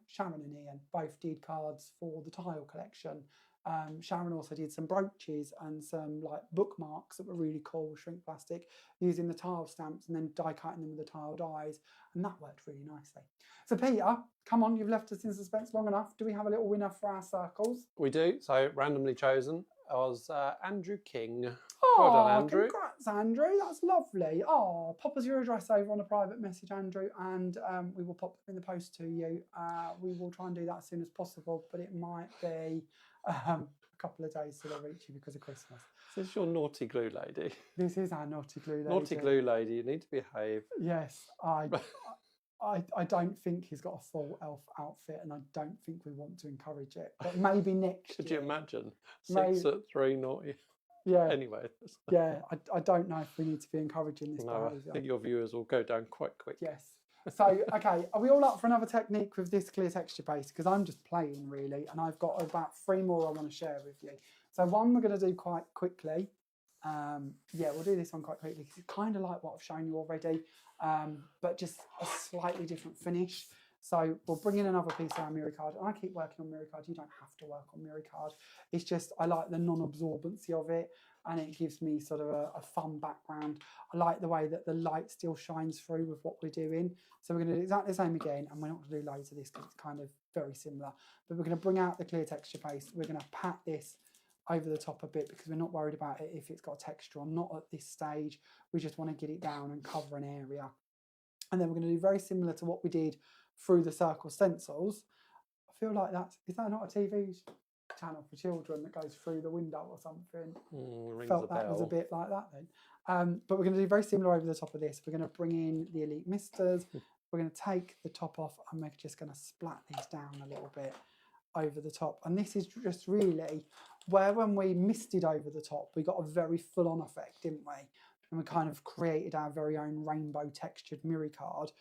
Speaker 1: Sharon and Ian both did cards for the tile collection. Sharon also did some brooches and some like bookmarks that were really cool with shrink plastic, using the tile stamps and then die cutting them with the tile dies, and that worked really nicely. So Peter, come on, you've left us in suspense long enough. Do we have a little winner for our circles?
Speaker 2: We do. So randomly chosen was Andrew King.
Speaker 1: Oh,
Speaker 2: Well done, Andrew.
Speaker 1: Congrats, Andrew. That's lovely. Oh, pop us your address over on a private message, Andrew, and we will pop them in the post to you. We will try and do that as soon as possible, but it might be a couple of days till they reach you because of Christmas.
Speaker 2: This is your naughty glue lady.
Speaker 1: This is our naughty glue lady.
Speaker 2: Naughty glue lady, you need to behave.
Speaker 1: Yes, I don't think he's got a full elf outfit, and I don't think we want to encourage it. But maybe next
Speaker 2: Could
Speaker 1: year.
Speaker 2: you imagine?
Speaker 1: Maybe.
Speaker 2: 6'3", naughty.
Speaker 1: Yeah.
Speaker 2: Anyway.
Speaker 1: Yeah, I don't know if we need to be encouraging this
Speaker 2: No, I
Speaker 1: behaviour.
Speaker 2: think your viewers will go down quite quick.
Speaker 1: Yes. So, okay, are we all up for another technique with this clear texture paste? Because I'm just playing, really, and I've got about 3 more I want to share with you. So one we're going to do quite quickly. Yeah, we'll do this one quite quickly because it's kind of like what I've shown you already, but just a slightly different finish. So we'll bring in another piece of our mirror card, and I keep working on mirror card. You don't have to work on mirror card. It's just I like the non-absorbency of it, and it gives me sort of a fun background. I like the way that the light still shines through with what we're doing. So we're going to do exactly the same again, and we're not going to do loads of this because it's kind of very similar. But we're going to bring out the clear texture paste. We're going to pat this over the top a bit because we're not worried about it if it's got texture or not at this stage. We just want to get it down and cover an area. And then we're going to do very similar to what we did through the circle stencils. I feel like is that not a TV channel for children that goes through the window or something? Felt that was a bit like that then. But we're going to do very similar over the top of this. We're going to bring in the Elite Misters. We're going to take the top off and we're just going to splat these down a little bit over the top. And this is just really where when we misted over the top, we got a very full-on effect, didn't we? And we kind of created our very own rainbow textured mirror card.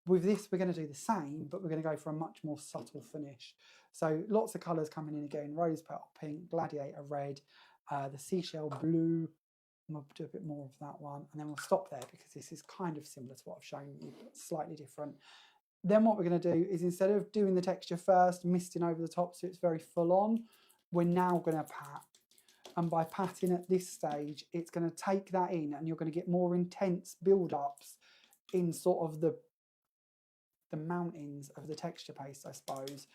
Speaker 1: With this, we're going to do the same, but we're going to go for a much more subtle finish. So lots of colours coming in again: rose petal pink, gladiator red, the seashell blue. I'm going to do a bit more of that one, and then we'll stop there because this is kind of similar to what I've shown you, but slightly different. Then what we're going to do is, instead of doing the texture first, misting over the top so it's very full on, we're now going to pat. And by patting at this stage, it's going to take that in, and you're going to get more intense build-ups in sort of the mountains of the texture paste, I suppose.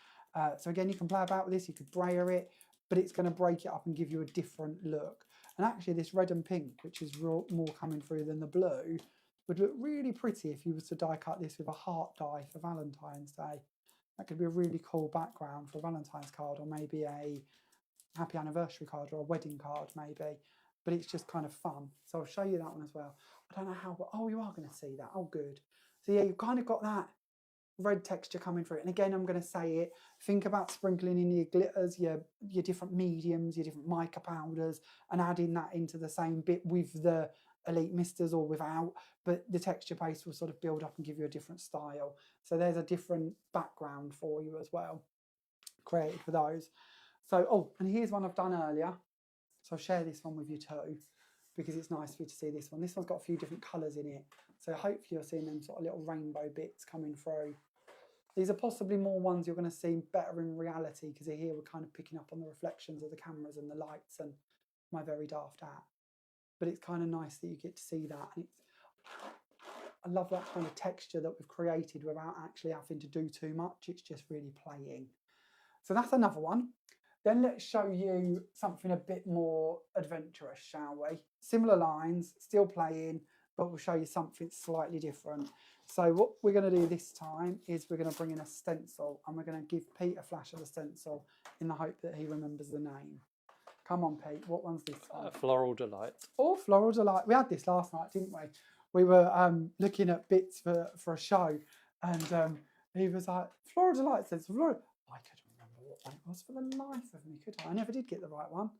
Speaker 1: So again, you can play about with this, you could brayer it, but it's going to break it up and give you a different look. And actually this red and pink, which is more coming through than the blue, would look really pretty if you was to die cut this with a heart die for Valentine's Day. That could be a really cool background for a Valentine's card, or maybe a happy anniversary card or a wedding card maybe. But it's just kind of fun. So I'll show you that one as well. I don't know how, oh, you are going to see that. Oh, good. So yeah, you've kind of got that red texture coming through. And again, I'm going to say it, think about sprinkling in your glitters, your different mediums, your different mica powders, and adding that into the same bit with the Elite Misters or without, but the texture paste will sort of build up and give you a different style. So there's a different background for you as well, created for those. So, oh, and here's one I've done earlier. So I'll share this one with you too, because it's nice for you to see this one. This one's got a few different colours in it. So hopefully you're seeing them sort of little rainbow bits coming through. These are possibly more ones you're going to see better in reality, because here we're kind of picking up on the reflections of the cameras and the lights and my very daft hat. But it's kind of nice that you get to see that. And I love that kind of texture that we've created without actually having to do too much. It's just really playing. So that's another one. Then let's show you something a bit more adventurous, shall we? Similar lines, still playing, but we'll show you something slightly different. So what we're going to do this time is we're going to bring in a stencil, and we're going to give Pete a flash of the stencil in the hope that he remembers the name. Come on, Pete, what one's this one?
Speaker 2: Floral Delight.
Speaker 1: Oh, Floral Delight. We had this last night, didn't we? We were looking at bits for a show, and he was like, Floral Delight says, Floral. I couldn't remember what one it was for the life of me, could I? I never did get the right one.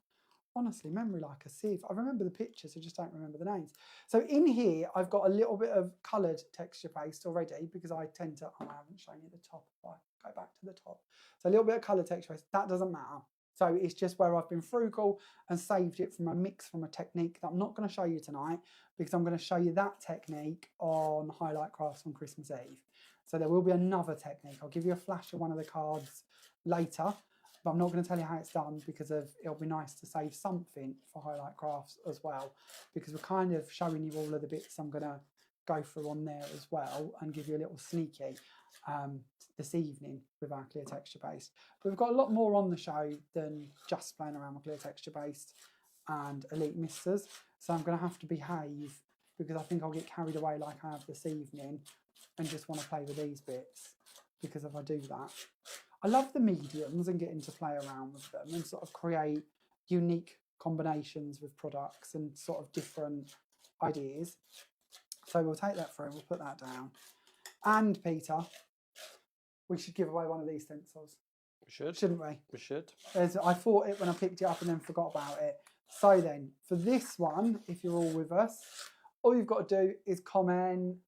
Speaker 1: Honestly, memory like a sieve. I remember the pictures, I just don't remember the names. So in here, I've got a little bit of coloured texture paste already, because I tend to, oh, I haven't shown you the top. If I go back to the top. So a little bit of coloured texture paste, that doesn't matter. So it's just where I've been frugal and saved it from a mix from a technique that I'm not going to show you tonight, because I'm going to show you that technique on Highlight Crafts on Christmas Eve. So there will be another technique. I'll give you a flash of one of the cards later, but I'm not going to tell you how it's done, because it'll be nice to save something for Highlight Crafts as well, because we're kind of showing you all of the bits I'm going to go through on there as well and give you a little sneaky this evening with our clear texture based. But we've got a lot more on the show than just playing around with clear texture based and Elite Misters, so I'm going to have to behave, because I think I'll get carried away like I have this evening and just want to play with these bits, because if I do that, I love the mediums and getting to play around with them and sort of create unique combinations with products and sort of different ideas. So we'll take that through, we'll put that down. And Peter, we should give away one of these stencils.
Speaker 2: We should.
Speaker 1: Shouldn't we?
Speaker 2: We should.
Speaker 1: I thought it when I picked it up and then forgot about it. So then, for this one, if you're all with us, all you've got to do is comment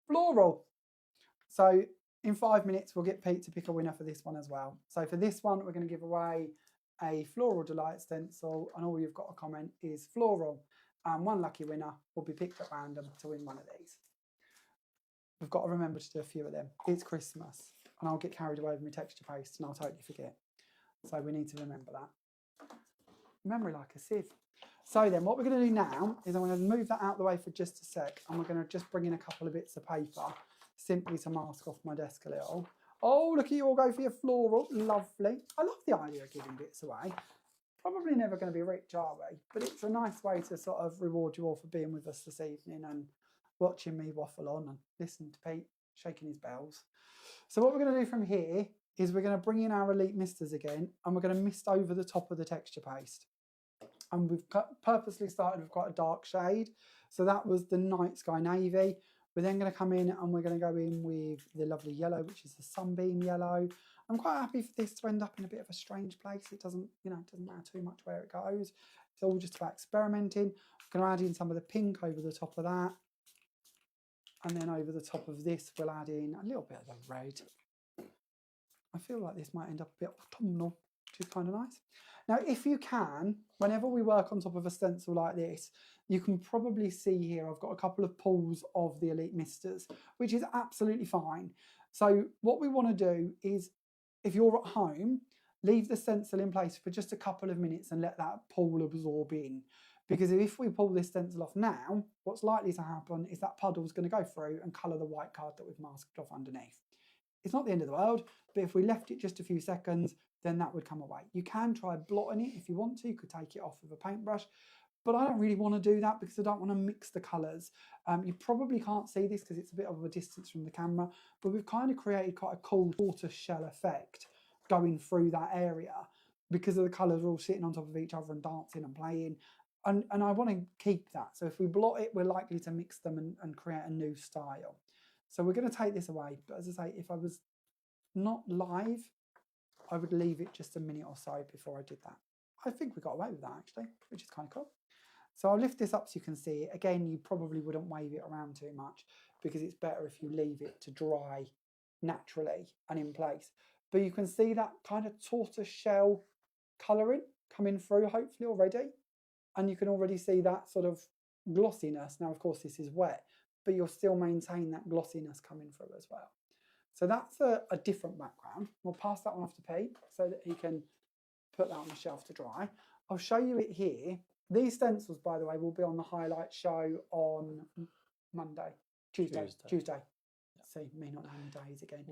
Speaker 1: floral. So in 5 minutes, we'll get Pete to pick a winner for this one as well. So for this one, we're going to give away a Floral Delight stencil, and all you've got to comment is floral. And one lucky winner will be picked at random to win one of these. We've got to remember to do a few of them. It's Christmas, and I'll get carried away with my texture paste, and I'll totally forget. So we need to remember that. Memory like a sieve. So then what we're going to do now is I'm going to move that out of the way for just a sec, and we're going to just bring in a couple of bits of paper, simply to mask off my desk a little. Oh, look at you all go for your floral. Lovely. I love the idea of giving bits away. Probably never going to be rich, are we? But it's a nice way to sort of reward you all for being with us this evening and watching me waffle on and listen to Pete shaking his bells. So what we're going to do from here is we're going to bring in our Elite Misters again, and we're going to mist over the top of the texture paste. And we've purposely started with quite a dark shade. So that was the Night Sky Navy. We're then going to come in and we're going to go in with the lovely yellow, which is the Sunbeam Yellow. I'm quite happy for this to end up in a bit of a strange place. It doesn't, it doesn't matter too much where it goes. It's all just about experimenting. I'm going to add in some of the pink over the top of that. And then over the top of this, we'll add in a little bit of the red. I feel like this might end up a bit autumnal, which is kind of nice. Now, if you can, whenever we work on top of a stencil like this, you can probably see here I've got a couple of pulls of the Elite Misters, which is absolutely fine. So what we want to do is, if you're at home, leave the stencil in place for just a couple of minutes and let that pull absorb in. Because if we pull this stencil off now, what's likely to happen is that puddle is going to go through and colour the white card that we've masked off underneath. It's not the end of the world, but if we left it just a few seconds, then that would come away. You can try blotting it if you want to. You could take it off with a paintbrush, but I don't really want to do that because I don't want to mix the colours. You probably can't see this because it's a bit of a distance from the camera, but we've kind of created quite a cool tortoise shell effect going through that area because of the colours are all sitting on top of each other and dancing and playing. And I want to keep that. So if we blot it, we're likely to mix them and create a new style. So we're going to take this away. But as I say, if I was not live, I would leave it just a minute or so before I did that. I think we got away with that actually, which is kind of cool. So I'll lift this up so you can see it. Again, you probably wouldn't wave it around too much because it's better if you leave it to dry naturally and in place. But you can see that kind of tortoise shell colouring coming through hopefully already. And you can already see that sort of glossiness. Now, of course, this is wet, but you'll still maintain that glossiness coming through as well. So that's a different background. We'll pass that one off to Pete so that he can put that on the shelf to dry. I'll show you it here. These stencils, by the way, will be on the highlight show on Tuesday. See, me not knowing days again.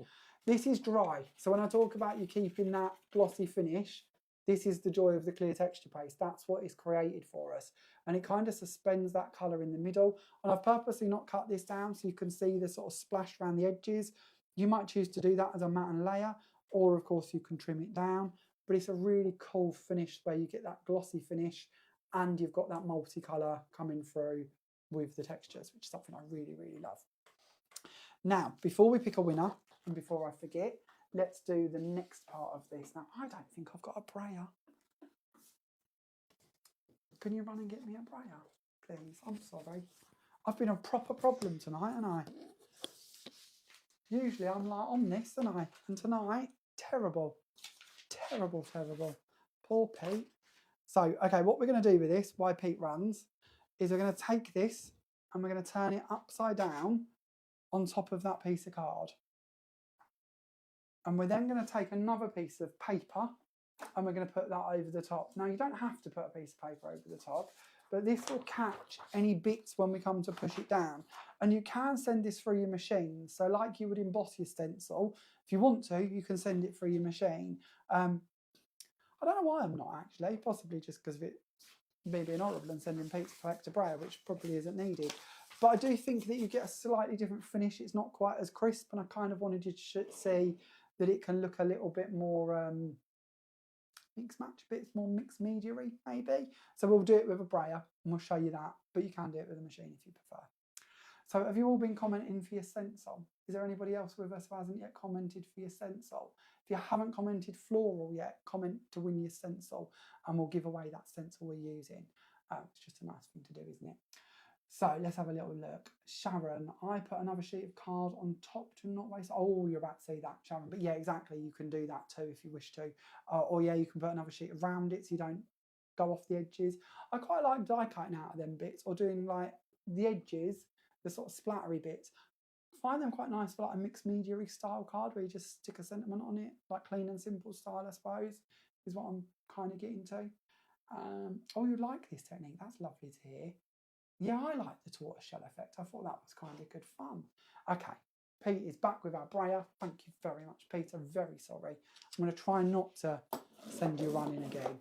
Speaker 1: This is dry. So when I talk about you keeping that glossy finish, this is the joy of the clear texture paste. That's what is created for us. And it kind of suspends that colour in the middle. And I've purposely not cut this down so you can see the sort of splash around the edges. You might choose to do that as a matte and layer, or of course you can trim it down. But it's a really cool finish where you get that glossy finish and you've got that multicolour coming through with the textures, which is something I really, really love. Now, before we pick a winner, and before I forget, let's do the next part of this. Now, I don't think I've got a brayer. Can you run and get me a brayer, please? I'm sorry. I've been a proper problem tonight, haven't I? Usually I'm like on this, and tonight, terrible. Terrible, terrible. Poor Pete. So, okay, what we're going to do with this, why Pete runs, is we're going to take this and we're going to turn it upside down on top of that piece of card. And we're then going to take another piece of paper and we're going to put that over the top. Now, you don't have to put a piece of paper over the top, but this will catch any bits when we come to push it down. And you can send this through your machine. So like you would emboss your stencil, if you want to, you can send it through your machine. I don't know why I'm not actually, possibly just because of it me being horrible and sending Pete to collect a brayer, which probably isn't needed. But I do think that you get a slightly different finish. It's not quite as crisp, and I kind of wanted you to see that it can look a little bit more mix match, a bit more mixed media-y maybe. So we'll do it with a brayer and we'll show you that, but you can do it with a machine if you prefer. So have you all been commenting for your stencil? Is there anybody else with us who hasn't yet commented for your stencil? If you haven't commented floral yet, comment to win your stencil and we'll give away that stencil we're using. It's just a nice thing to do, isn't it? So let's have a little look. Sharon, I put another sheet of card on top to not waste. Oh, you're about to see that, Sharon. But yeah, exactly. You can do that too if you wish to. Or yeah, you can put another sheet around it so you don't go off the edges. I quite like die cutting out of them bits or doing like the edges, the sort of splattery bits. I find them quite nice for like a mixed media-y style card where you just stick a sentiment on it, like clean and simple style, I suppose, is what I'm kind of getting to. Oh, you like this technique? That's lovely to hear. Yeah, I like the tortoiseshell effect. I thought that was kind of good fun. Okay, Pete is back with our brayer. Thank you very much, Peter. Very sorry. I'm going to try not to send you running again.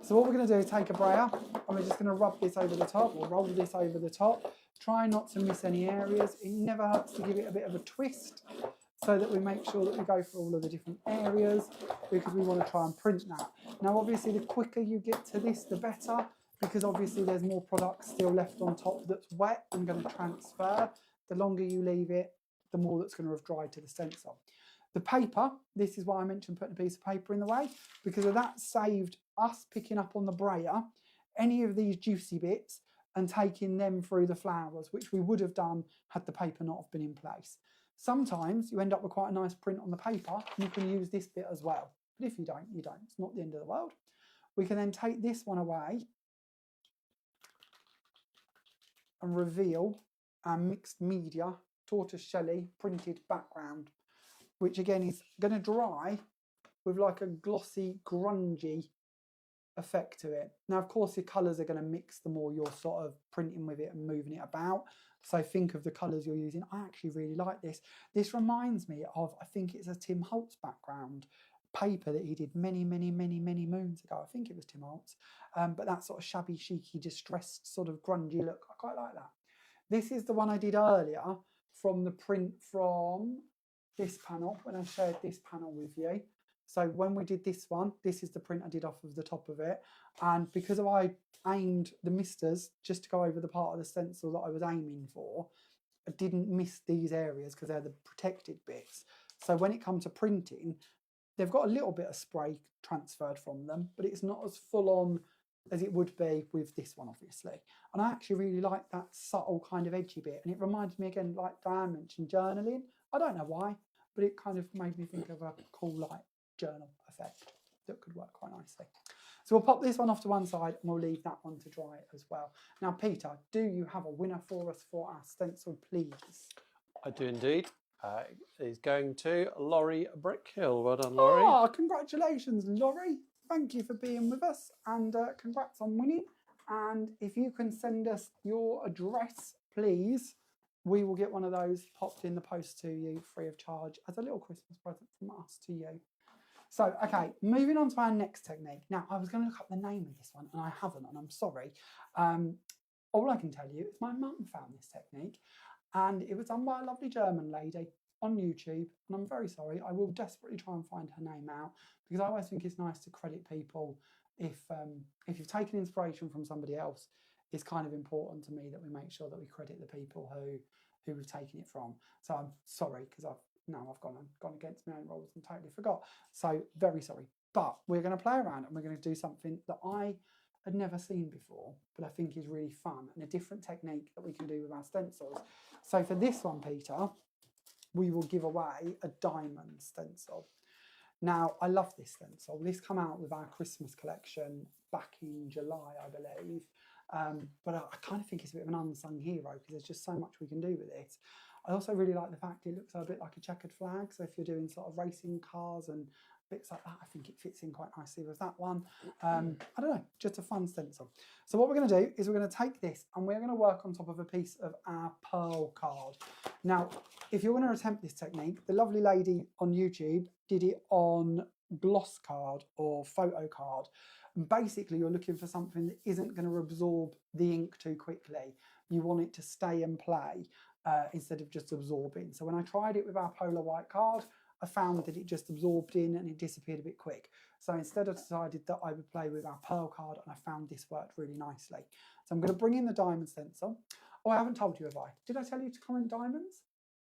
Speaker 1: So what we're going to do is take a brayer and we're just going to rub this over the top or roll this over the top. Try not to miss any areas. It never hurts to give it a bit of a twist so that we make sure that we go for all of the different areas because we want to try and print that. Now, obviously, the quicker you get to this, the better, because obviously there's more product still left on top that's wet and going to transfer. The longer you leave it, the more that's going to have dried to the stencil. The paper, this is why I mentioned putting a piece of paper in the way, because of that saved us picking up on the brayer any of these juicy bits and taking them through the flowers, which we would have done had the paper not have been in place. Sometimes you end up with quite a nice print on the paper and you can use this bit as well. But if you don't, you don't. It's not the end of the world. We can then take this one away and reveal our mixed media tortoiseshell printed background, which again is going to dry with like a glossy, grungy effect to it. Now, of course, your colours are going to mix the more you're sort of printing with it and moving it about. So think of the colours you're using. I actually really like this. This reminds me of, I think it's a Tim Holtz background paper that he did many moons ago. I think it was Tim Holtz. But that sort of shabby, chicy, distressed sort of grungy look, I quite like that. This is the one I did earlier from the print from this panel, when I shared this panel with you. So when we did this one, this is the print I did off of the top of it. And because I aimed the misters just to go over the part of the stencil that I was aiming for, I didn't miss these areas because they're the protected bits. So when it comes to printing, they've got a little bit of spray transferred from them, but it's not as full on as it would be with this one, obviously. And I actually really like that subtle kind of edgy bit. And it reminds me again, like Diane mentioned, journaling. I don't know why, but it kind of made me think of a cool like journal effect that could work quite nicely. So we'll pop this one off to one side and we'll leave that one to dry as well. Now, Peter, do you have a winner for us for our stencil, please?
Speaker 2: I do indeed. Is going to Laurie Brickhill. Well done, Laurie.
Speaker 1: Oh, congratulations, Laurie. Thank you for being with us and congrats on winning. And if you can send us your address, please, we will get one of those popped in the post to you free of charge as a little Christmas present from us to you. So, okay, moving on to our next technique. Now, I was going to look up the name of this one and I haven't, and I'm sorry. All I can tell you is my mum found this technique and it was done by a lovely German lady on YouTube. And I'm very sorry, I will desperately try and find her name out because I always think it's nice to credit people if you've taken inspiration from somebody else. It's kind of important to me that we make sure that we credit the people who we've taken it from. So I'm sorry because I've gone against my own rules and totally forgot. So very sorry. But we're going to play around and we're going to do something that I had never seen before, but I think is really fun and a different technique that we can do with our stencils. So for this one, Peter, we will give away a diamond stencil. Now, I love this stencil. This came out with our Christmas collection back in July, I believe. But I kind of think it's a bit of an unsung hero because there's just so much we can do with it. I also really like the fact it looks a bit like a checkered flag. So if you're doing sort of racing cars and bits like that, I think it fits in quite nicely with that one. I don't know, just a fun stencil. So what we're going to do is we're going to take this and we're going to work on top of a piece of our pearl card. Now, if you're going to attempt this technique, the lovely lady on YouTube did it on gloss card or photo card. And basically, you're looking for something that isn't going to absorb the ink too quickly. You want it to stay and play instead of just absorbing. So when I tried it with our polar white card, I found that it just absorbed in and it disappeared a bit quick. So instead I decided that I would play with our pearl card, and I found this worked really nicely. So I'm going to bring in the diamond stencil. Oh, I haven't told you, have I? Did I tell you to comment diamonds?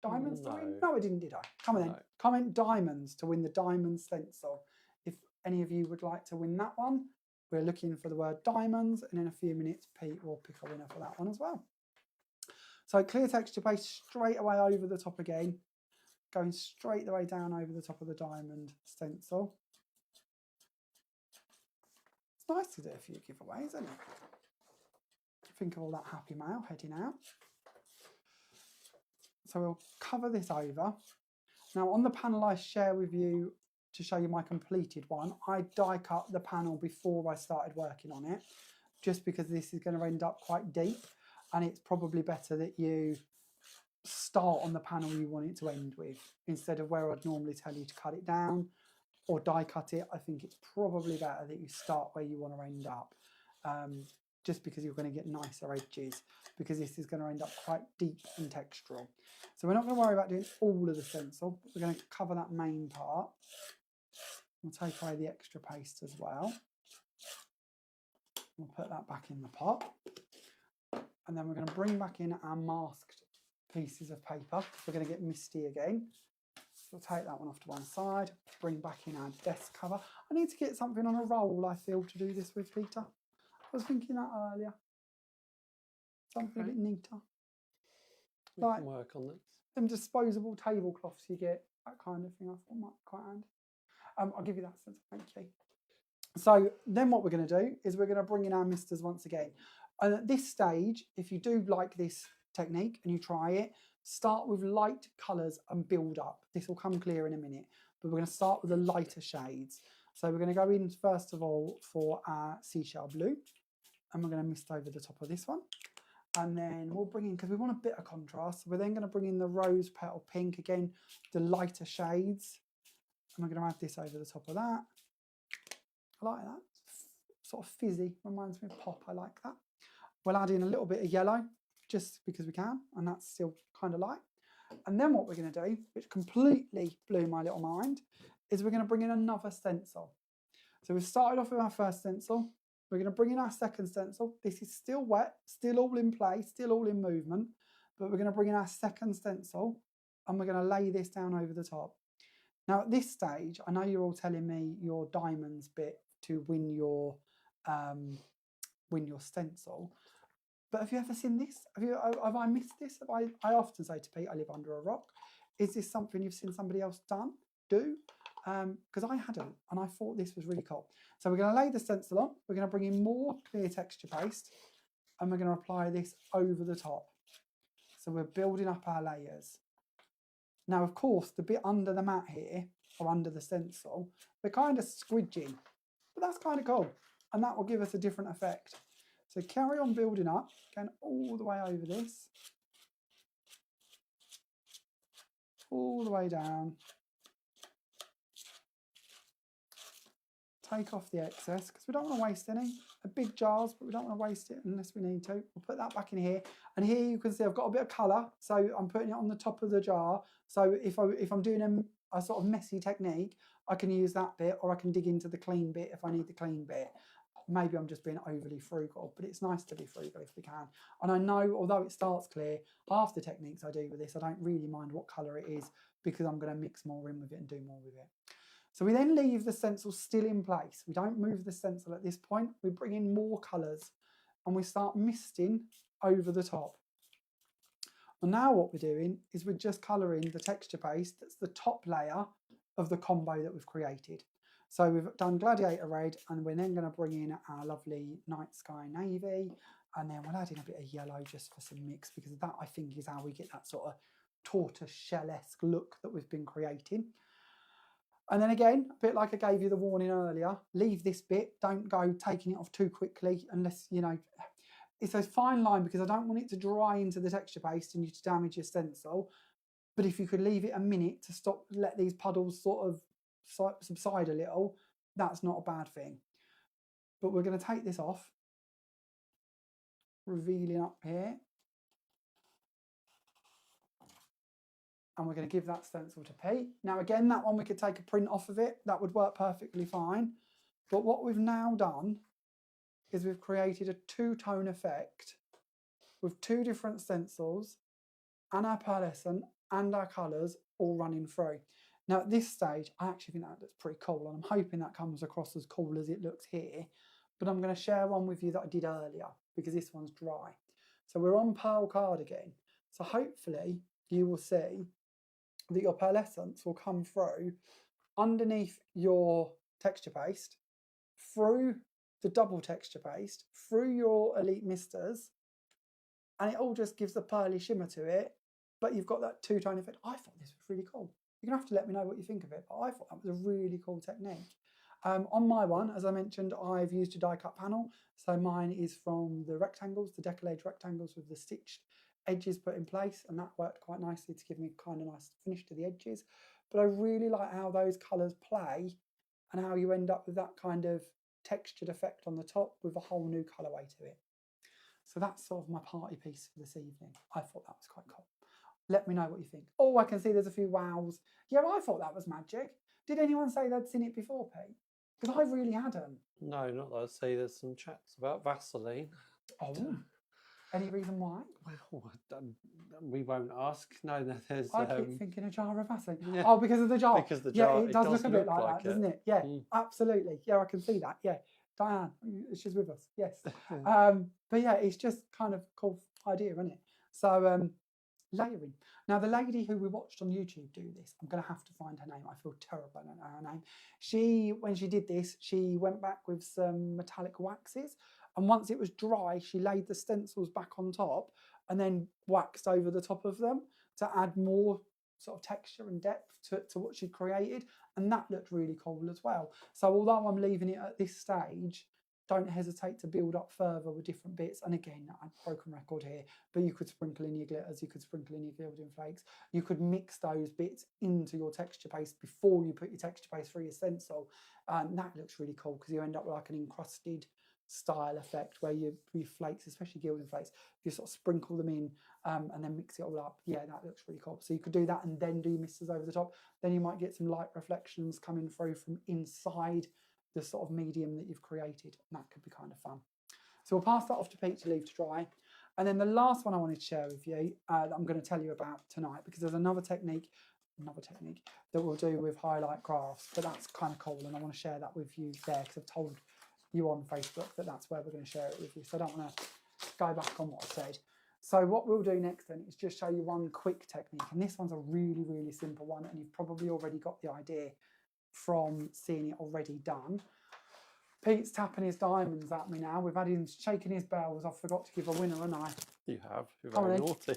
Speaker 1: Diamonds to win? No, I didn't, did I? Come on then. Comment diamonds to win the diamond stencil. If any of you would like to win that one, we're looking for the word diamonds, and in a few minutes Pete will pick a winner for that one as well. So clear texture paste straight away over the top again, going straight the way down over the top of the diamond stencil. It's nice to do a few giveaways, isn't it? Think of all that happy mail heading out. So we'll cover this over. Now on the panel I share with you to show you my completed one, I die cut the panel before I started working on it, just because this is going to end up quite deep, and it's probably better that you start on the panel you want it to end with, instead of where I'd normally tell you to cut it down or die cut it. I think it's probably better that you start where you want to end up, just because you're going to get nicer edges, because this is going to end up quite deep and textural. So we're not going to worry about doing all of the stencil, but we're going to cover that main part. We'll take away the extra paste as well. We'll put that back in the pot. And then we're going to bring back in our masked pieces of paper. We're going to get misty again. So we'll take that one off to one side, bring back in our desk cover. I need to get something on a roll, I feel, to do this with, Peter. I was thinking that earlier. Something a bit neater.
Speaker 2: We can work on this.
Speaker 1: Them disposable tablecloths you get, that kind of thing, I thought might be quite handy. I'll give you that sense, thank you. So then what we're going to do is we're going to bring in our misters once again. And at this stage, if you do like this technique and you try it, start with light colours and build up. This will come clear in a minute, but we're going to start with the lighter shades. So we're going to go in first of all for our seashell blue, and we're going to mist over the top of this one. And then we'll bring in, because we want a bit of contrast, so we're then going to bring in the rose petal pink again, the lighter shades. And we're going to add this over the top of that. I like that. Sort of fizzy, reminds me of pop, I like that. We'll add in a little bit of yellow, just because we can, and that's still kind of light. And then what we're going to do, which completely blew my little mind, is we're going to bring in another stencil. So we've started off with our first stencil. We're going to bring in our second stencil. This is still wet, still all in play, still all in movement, but we're going to bring in our second stencil, and we're going to lay this down over the top. Now at this stage, I know you're all telling me your diamonds bit to win your stencil, but have you ever seen this? Have I missed this? I often say to Pete, I live under a rock. Is this something you've seen somebody else do? Because I hadn't, and I thought this was really cool. So we're going to lay the stencil on. We're going to bring in more clear texture paste, and we're going to apply this over the top. So we're building up our layers. Now, of course, the bit under the mat here, or under the stencil, we're kind of squidging, but that's kind of cool, and that will give us a different effect. So carry on building up, going all the way over this, all the way down. Take off the excess, because we don't want to waste any. They're big jars, but we don't want to waste it unless we need to. We'll put that back in here. And here you can see I've got a bit of colour, so I'm putting it on the top of the jar. So if I'm doing a sort of messy technique, I can use that bit, or I can dig into the clean bit if I need the clean bit. Maybe I'm just being overly frugal, but it's nice to be frugal if we can. And I know, although it starts clear, half the techniques I do with this, I don't really mind what colour it is, because I'm going to mix more in with it and do more with it. So we then leave the stencil still in place. We don't move the stencil at this point. We bring in more colours and we start misting over the top. And now what we're doing is we're just colouring the texture paste, that's the top layer, of the combo that we've created. So we've done Gladiator Red, and we're then going to bring in our lovely Night Sky Navy, and then we'll add in a bit of yellow just for some mix, because that, I think, is how we get that sort of tortoise shell-esque look that we've been creating. And then again, a bit like I gave you the warning earlier, leave this bit, don't go taking it off too quickly unless, you know, it's a fine line, because I don't want it to dry into the texture paste and you to damage your stencil. But if you could leave it a minute to stop, let these puddles sort of subside a little, that's not a bad thing. But we're going to take this off, revealing up here. And we're going to give that stencil to Pete. Now again, that one we could take a print off of it. That would work perfectly fine. But what we've now done is we've created a two-tone effect with two different stencils and our pearlescent and our colours all running through. Now at this stage, I actually think that looks pretty cool, and I'm hoping that comes across as cool as it looks here. But I'm going to share one with you that I did earlier, because this one's dry. So we're on Pearl Card again. So hopefully you will see that your pearlescence will come through underneath your texture paste, through the double texture paste, through your Elite Misters, and it all just gives a pearly shimmer to it, but you've got that two-tone effect. I thought this was really cool. You're going to have to let me know what you think of it, but I thought that was a really cool technique. On my one, as I mentioned, I've used a die cut panel. So mine is from the rectangles, the decollage rectangles with the stitched edges put in place, and that worked quite nicely to give me kind of nice finish to the edges. But I really like how those colours play and how you end up with that kind of textured effect on the top with a whole new colourway to it. So that's sort of my party piece for this evening. I thought that was quite cool. Let me know what you think. Oh, I can see there's a few wows. Yeah, I thought that was magic. Did anyone say they'd seen it before, Pete? Because I really hadn't.
Speaker 2: No, not that I see. There's some chats about Vaseline.
Speaker 1: Oh, any reason why?
Speaker 2: Well, we won't ask. No, there's.
Speaker 1: I keep thinking a jar of Vaseline.
Speaker 2: Yeah,
Speaker 1: oh, because of the jar.
Speaker 2: because the jar,
Speaker 1: Yeah, it does look a bit like that, doesn't it? Yeah, absolutely. Yeah, I can see that. Yeah, Diane, she's with us. Yes. But yeah, it's just kind of cool idea, isn't it? So layering. Now, the lady who we watched on YouTube do this, I'm going to have to find her name. I feel terrible, I don't know her name. She, when she did this, she went back with some metallic waxes, and once it was dry, she laid the stencils back on top and then waxed over the top of them to add more sort of texture and depth to what she'd created, and that looked really cool as well. So although I'm leaving it at this stage, don't hesitate to build up further with different bits. And again, I'm broken record here, but you could sprinkle in your glitters, you could sprinkle in your gilding flakes, you could mix those bits into your texture paste before you put your texture paste through your stencil. And that looks really cool, because you end up with like an encrusted style effect where your flakes, especially gilding flakes, you sort of sprinkle them in and then mix it all up. Yeah, that looks really cool. So you could do that and then do your misters over the top. Then you might get some light reflections coming through from inside the sort of medium that you've created, and that could be kind of fun. So we'll pass that off to Pete to leave to dry. And then the last one I wanted to share with you that I'm going to tell you about tonight, because there's another technique that we'll do with highlight crafts, but that's kind of cool, and I want to share that with you there, because I've told you on Facebook that that's where we're going to share it with you, so I don't want to go back on what I said. So what we'll do next then is just show you one quick technique, and this one's a really, really simple one, and you've probably already got the idea from seeing it already done. Pete's tapping his diamonds at me now. We've had him shaking his bells. I forgot to give a winner, haven't I?
Speaker 2: You have. You're very naughty.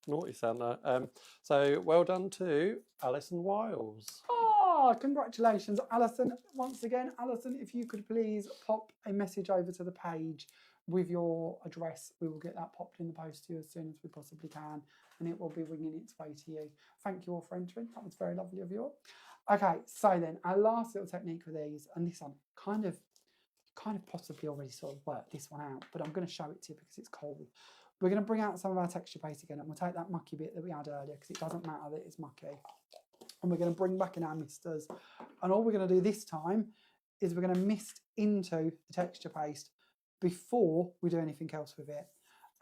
Speaker 2: Naughty, Santa. So well done to Alison Wiles.
Speaker 1: Oh, congratulations, Alison. Once again, Alison, if you could please pop a message over to the page with your address, we will get that popped in the post to you as soon as we possibly can, and it will be winging its way to you. Thank you all for entering. That was very lovely of you all. Okay, so then our last little technique with these, and this one kind of possibly already sort of worked this one out, but I'm going to show it to you because it's cool. We're going to bring out some of our texture paste again, and we'll take that mucky bit that we had earlier, because it doesn't matter that it's mucky, and we're going to bring back in our misters, and all we're going to do this time is we're going to mist into the texture paste before we do anything else with it,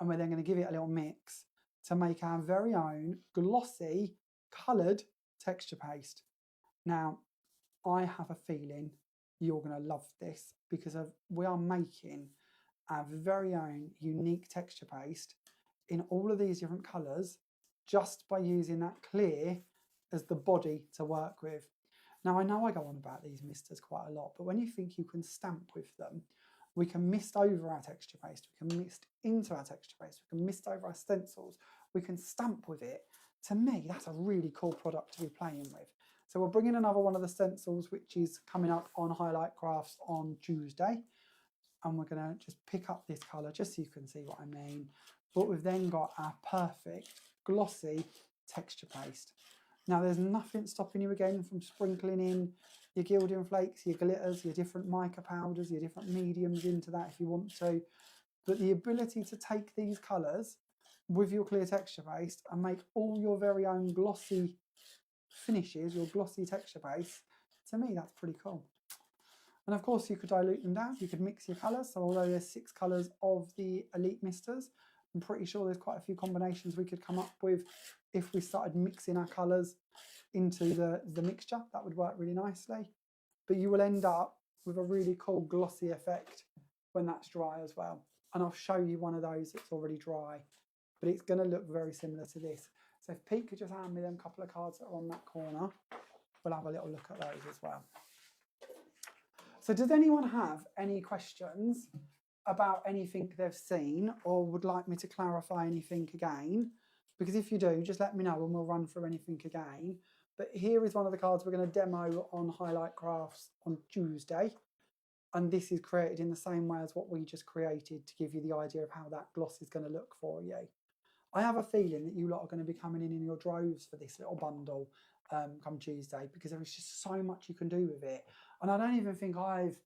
Speaker 1: and we're then going to give it a little mix to make our very own glossy coloured texture paste. Now, I have a feeling you're going to love this, because we are making our very own unique texture paste in all of these different colours just by using that clear as the body to work with. Now, I know I go on about these misters quite a lot, but when you think you can stamp with them, we can mist over our texture paste, we can mist into our texture paste, we can mist over our stencils, we can stamp with it. To me, that's a really cool product to be playing with. So we're bringing another one of the stencils, which is coming up on Highlight Crafts on Tuesday. And we're going to just pick up this colour just so you can see what I mean. But we've then got our perfect glossy texture paste. Now there's nothing stopping you again from sprinkling in your gilding flakes, your glitters, your different mica powders, your different mediums into that if you want to. But the ability to take these colours with your clear texture paste and make all your very own glossy finishes, your glossy texture paste, to me that's pretty cool. And of course you could dilute them down, you could mix your colours. So although there's 6 colours of the Elite Misters, I'm pretty sure there's quite a few combinations we could come up with if we started mixing our colours into the mixture. That would work really nicely. But you will end up with a really cool glossy effect when that's dry as well. And I'll show you one of those that's already dry, but it's going to look very similar to this. So if Pete could just hand me them couple of cards that are on that corner, we'll have a little look at those as well. So does anyone have any questions about anything they've seen or would like me to clarify anything again? Because if you do, just let me know and we'll run through anything again. But here is one of the cards we're going to demo on Highlight Crafts on Tuesday. And this is created in the same way as what we just created to give you the idea of how that gloss is going to look for you. I have a feeling that you lot are going to be coming in your droves for this little bundle come Tuesday, because there is just so much you can do with it. And I don't even think I've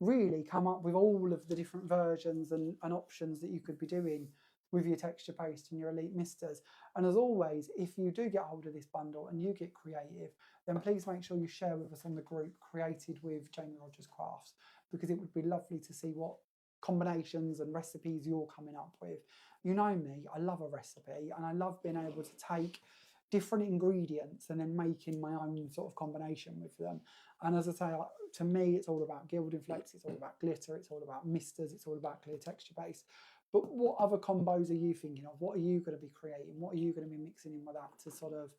Speaker 1: really come up with all of the different versions and options that you could be doing with your texture paste and your Elite Misters. And as always, if you do get hold of this bundle and you get creative, then please make sure you share with us on the group Created with Jamie Rodgers Crafts, because it would be lovely to see what combinations and recipes you're coming up with. You know me, I love a recipe and I love being able to take different ingredients and then making my own sort of combination with them. And as I say, to me, it's all about gilding flakes, it's all about glitter, it's all about misters, it's all about clear texture base. But what other combos are you thinking of? What are you going to be creating? What are you going to be mixing in with that to sort of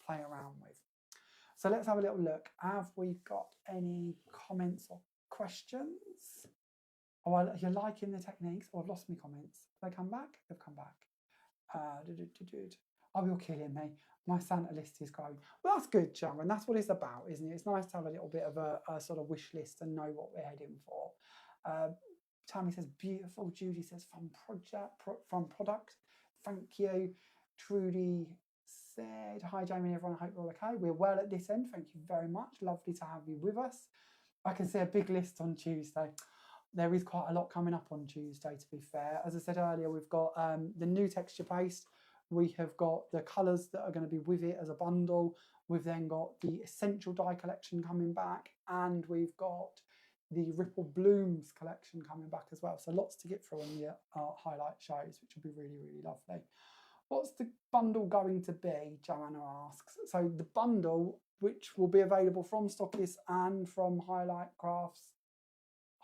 Speaker 1: play around with? So let's have a little look. Have we got any comments or questions? Oh, you're liking the techniques. Oh, I've lost my comments. Have they come back? They've come back. Oh, you're killing me. My Santa list is growing. Well, that's good, Sharon. That's what it's about, isn't it? It's nice to have a little bit of a sort of wish list and know what we're heading for. Tammy says, beautiful. Judy says, fun product. Thank you. Trudy said, hi, Jamie and everyone. I hope you're all okay. We're well at this end. Thank you very much. Lovely to have you with us. I can see a big list on Tuesday. There is quite a lot coming up on Tuesday, to be fair. As I said earlier, we've got the new texture paste. We have got the colours that are going to be with it as a bundle. We've then got the Essential Die collection coming back, and we've got the Ripple Blooms collection coming back as well. So lots to get through on the highlight shows, which will be really, really lovely. What's the bundle going to be, Joanna asks. So the bundle, which will be available from Stockists and from Highlight Crafts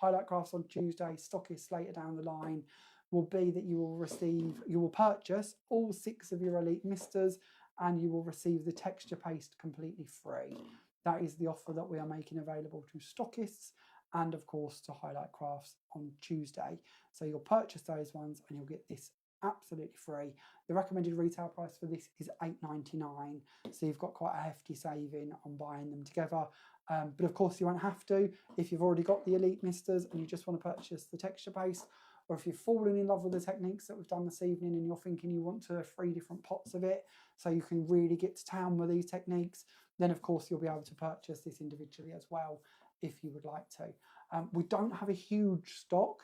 Speaker 1: on Tuesday, Stockists later down the line, will be that you will purchase all 6 of your Elite Misters and you will receive the texture paste completely free. That is the offer that we are making available to Stockists and of course to Highlight Crafts on Tuesday. So you'll purchase those ones and you'll get this absolutely free. The recommended retail price for this is $8.99, so you've got quite a hefty saving on buying them together. But of course you won't have to if you've already got the Elite Misters and you just want to purchase the texture paste, or if you're falling in love with the techniques that we've done this evening and you're thinking you want 3 different pots of it so you can really get to town with these techniques, then of course you'll be able to purchase this individually as well if you would like to. We don't have a huge stock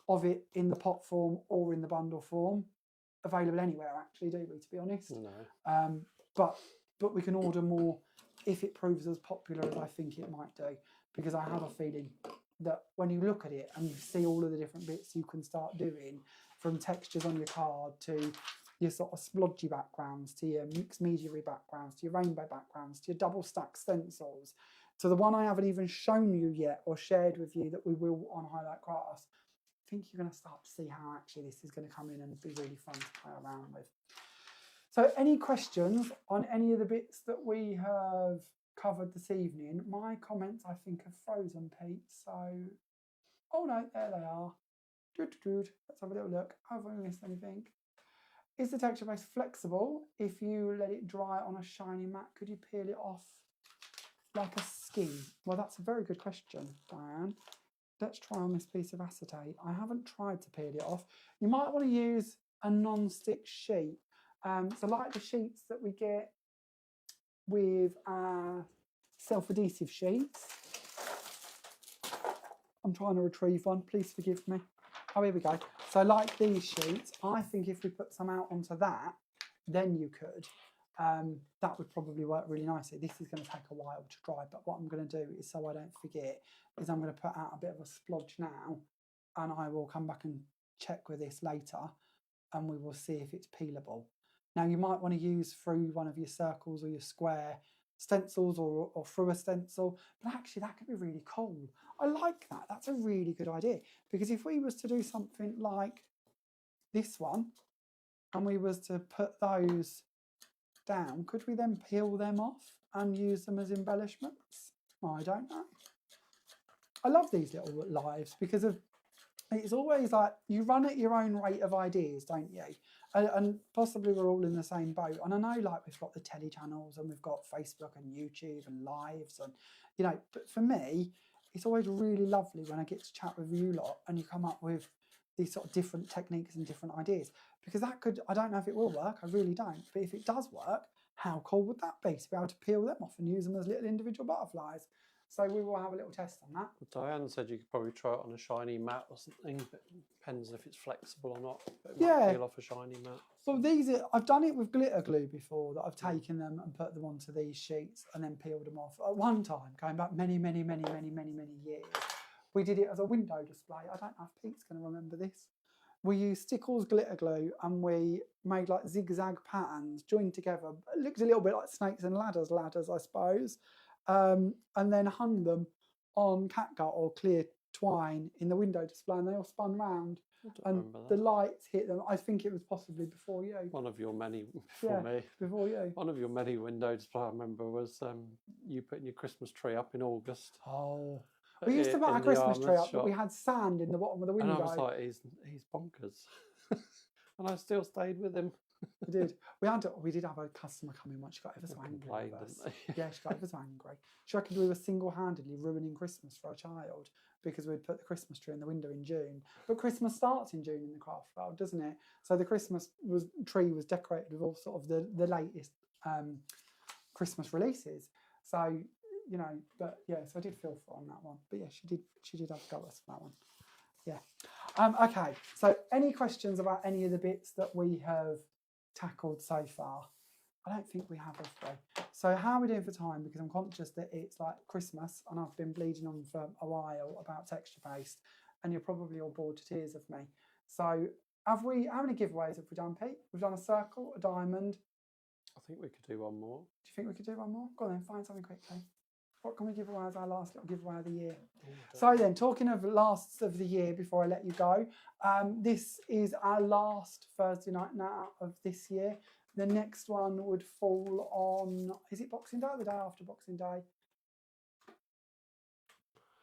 Speaker 1: of it in the pot form or in the bundle form available anywhere, actually, do we, to be honest? No. But we can order more if it proves as popular as I think it might do, because I have a feeling that when you look at it and you see all of the different bits you can start doing, from textures on your card to your sort of splodgy backgrounds, to your mixed media backgrounds, to your rainbow backgrounds, to your double stack stencils, to the one I haven't even shown you yet or shared with you that we will on Highlight Crafts, I think you're going to start to see how actually this is going to come in and be really fun to play around with. So any questions on any of the bits that we have covered this evening. My comments, I think, are frozen, Pete. So, oh no, there they are. Let's have a little look. Have I missed anything? Is the texture base flexible if you let it dry on a shiny mat? Could you peel it off like a skin? Well, that's a very good question, Diane. Let's try on this piece of acetate. I haven't tried to peel it off. You might want to use a non-stick sheet. So like the sheets that we get with our self-adhesive sheets. I'm trying to retrieve one, please forgive me. Oh, here we go. So like these sheets, I think if we put some out onto that, then you could. That would probably work really nicely. This is going to take a while to dry, but what I'm going to do is, so I don't forget, is I'm going to put out a bit of a splodge now, and I will come back and check with this later, and we will see if it's peelable. Now you might want to use through one of your circles or your square stencils or through a stencil, but actually that could be really cool. I like that. That's a really good idea, because if we was to do something like this one and we was to put those down, could we then peel them off and use them as embellishments? I don't know. I love these little lives because of it's always like you run at your own rate of ideas, don't you? And possibly we're all in the same boat. And I know, like, we've got the telly channels and we've got Facebook and YouTube and lives, and you know, but for me, it's always really lovely when I get to chat with you lot and you come up with these sort of different techniques and different ideas, because that could, I don't know if it will work, I really don't, but if it does work, how cool would that be to be able to peel them off and use them as little individual butterflies? So we will have a little test on that.
Speaker 2: Well, Diane said you could probably try it on a shiny mat or something, but it depends if it's flexible or not. But it might peel off a shiny mat.
Speaker 1: Well, these are, I've done it with glitter glue before, that I've taken them and put them onto these sheets and then peeled them off. At one time, going back many years, we did it as a window display. I don't know if Pete's going to remember this. We used Stickles glitter glue and we made like zigzag patterns joined together. It looked a little bit like snakes and ladders, I suppose. And then hung them on catgut or clear twine in the window display, and they all spun round. And the lights hit them. I think it was possibly before you.
Speaker 2: One of your many,
Speaker 1: before you.
Speaker 2: One of your many window displays I remember was you putting your Christmas tree up in August.
Speaker 1: Oh. We used to put our Christmas tree up, but we had sand in the bottom of the window.
Speaker 2: And I was like, he's bonkers. And I still stayed with him.
Speaker 1: We did. We did have a customer come in once. She got ever so angry with us. Yeah, she got ever so angry. She reckoned we were single-handedly ruining Christmas for a child because we'd put the Christmas tree in the window in June. But Christmas starts in June in the craft world, doesn't it? So the Christmas tree was decorated with all sort of the latest Christmas releases. So, you know, but yeah, so I did feel for her on that one. But yeah, she did have a go at us for that one. Yeah. Okay, so any questions about any of the bits that we have tackled so far? I don't think we have, So how are we doing for time? Because I'm conscious that it's like Christmas and I've been bleeding on for a while about texture paste, and you're probably all bored to tears of me. So how many giveaways have we done, Pete? We've done a circle, a diamond.
Speaker 2: I think we could do one more.
Speaker 1: Do you think we could do one more? Go on then, find something quickly. What can we give away as our last little giveaway of the year? So then, talking of lasts of the year, before I let you go, this is our last Thursday night now of this year. The next one would fall on, is it Boxing Day or the day after Boxing Day?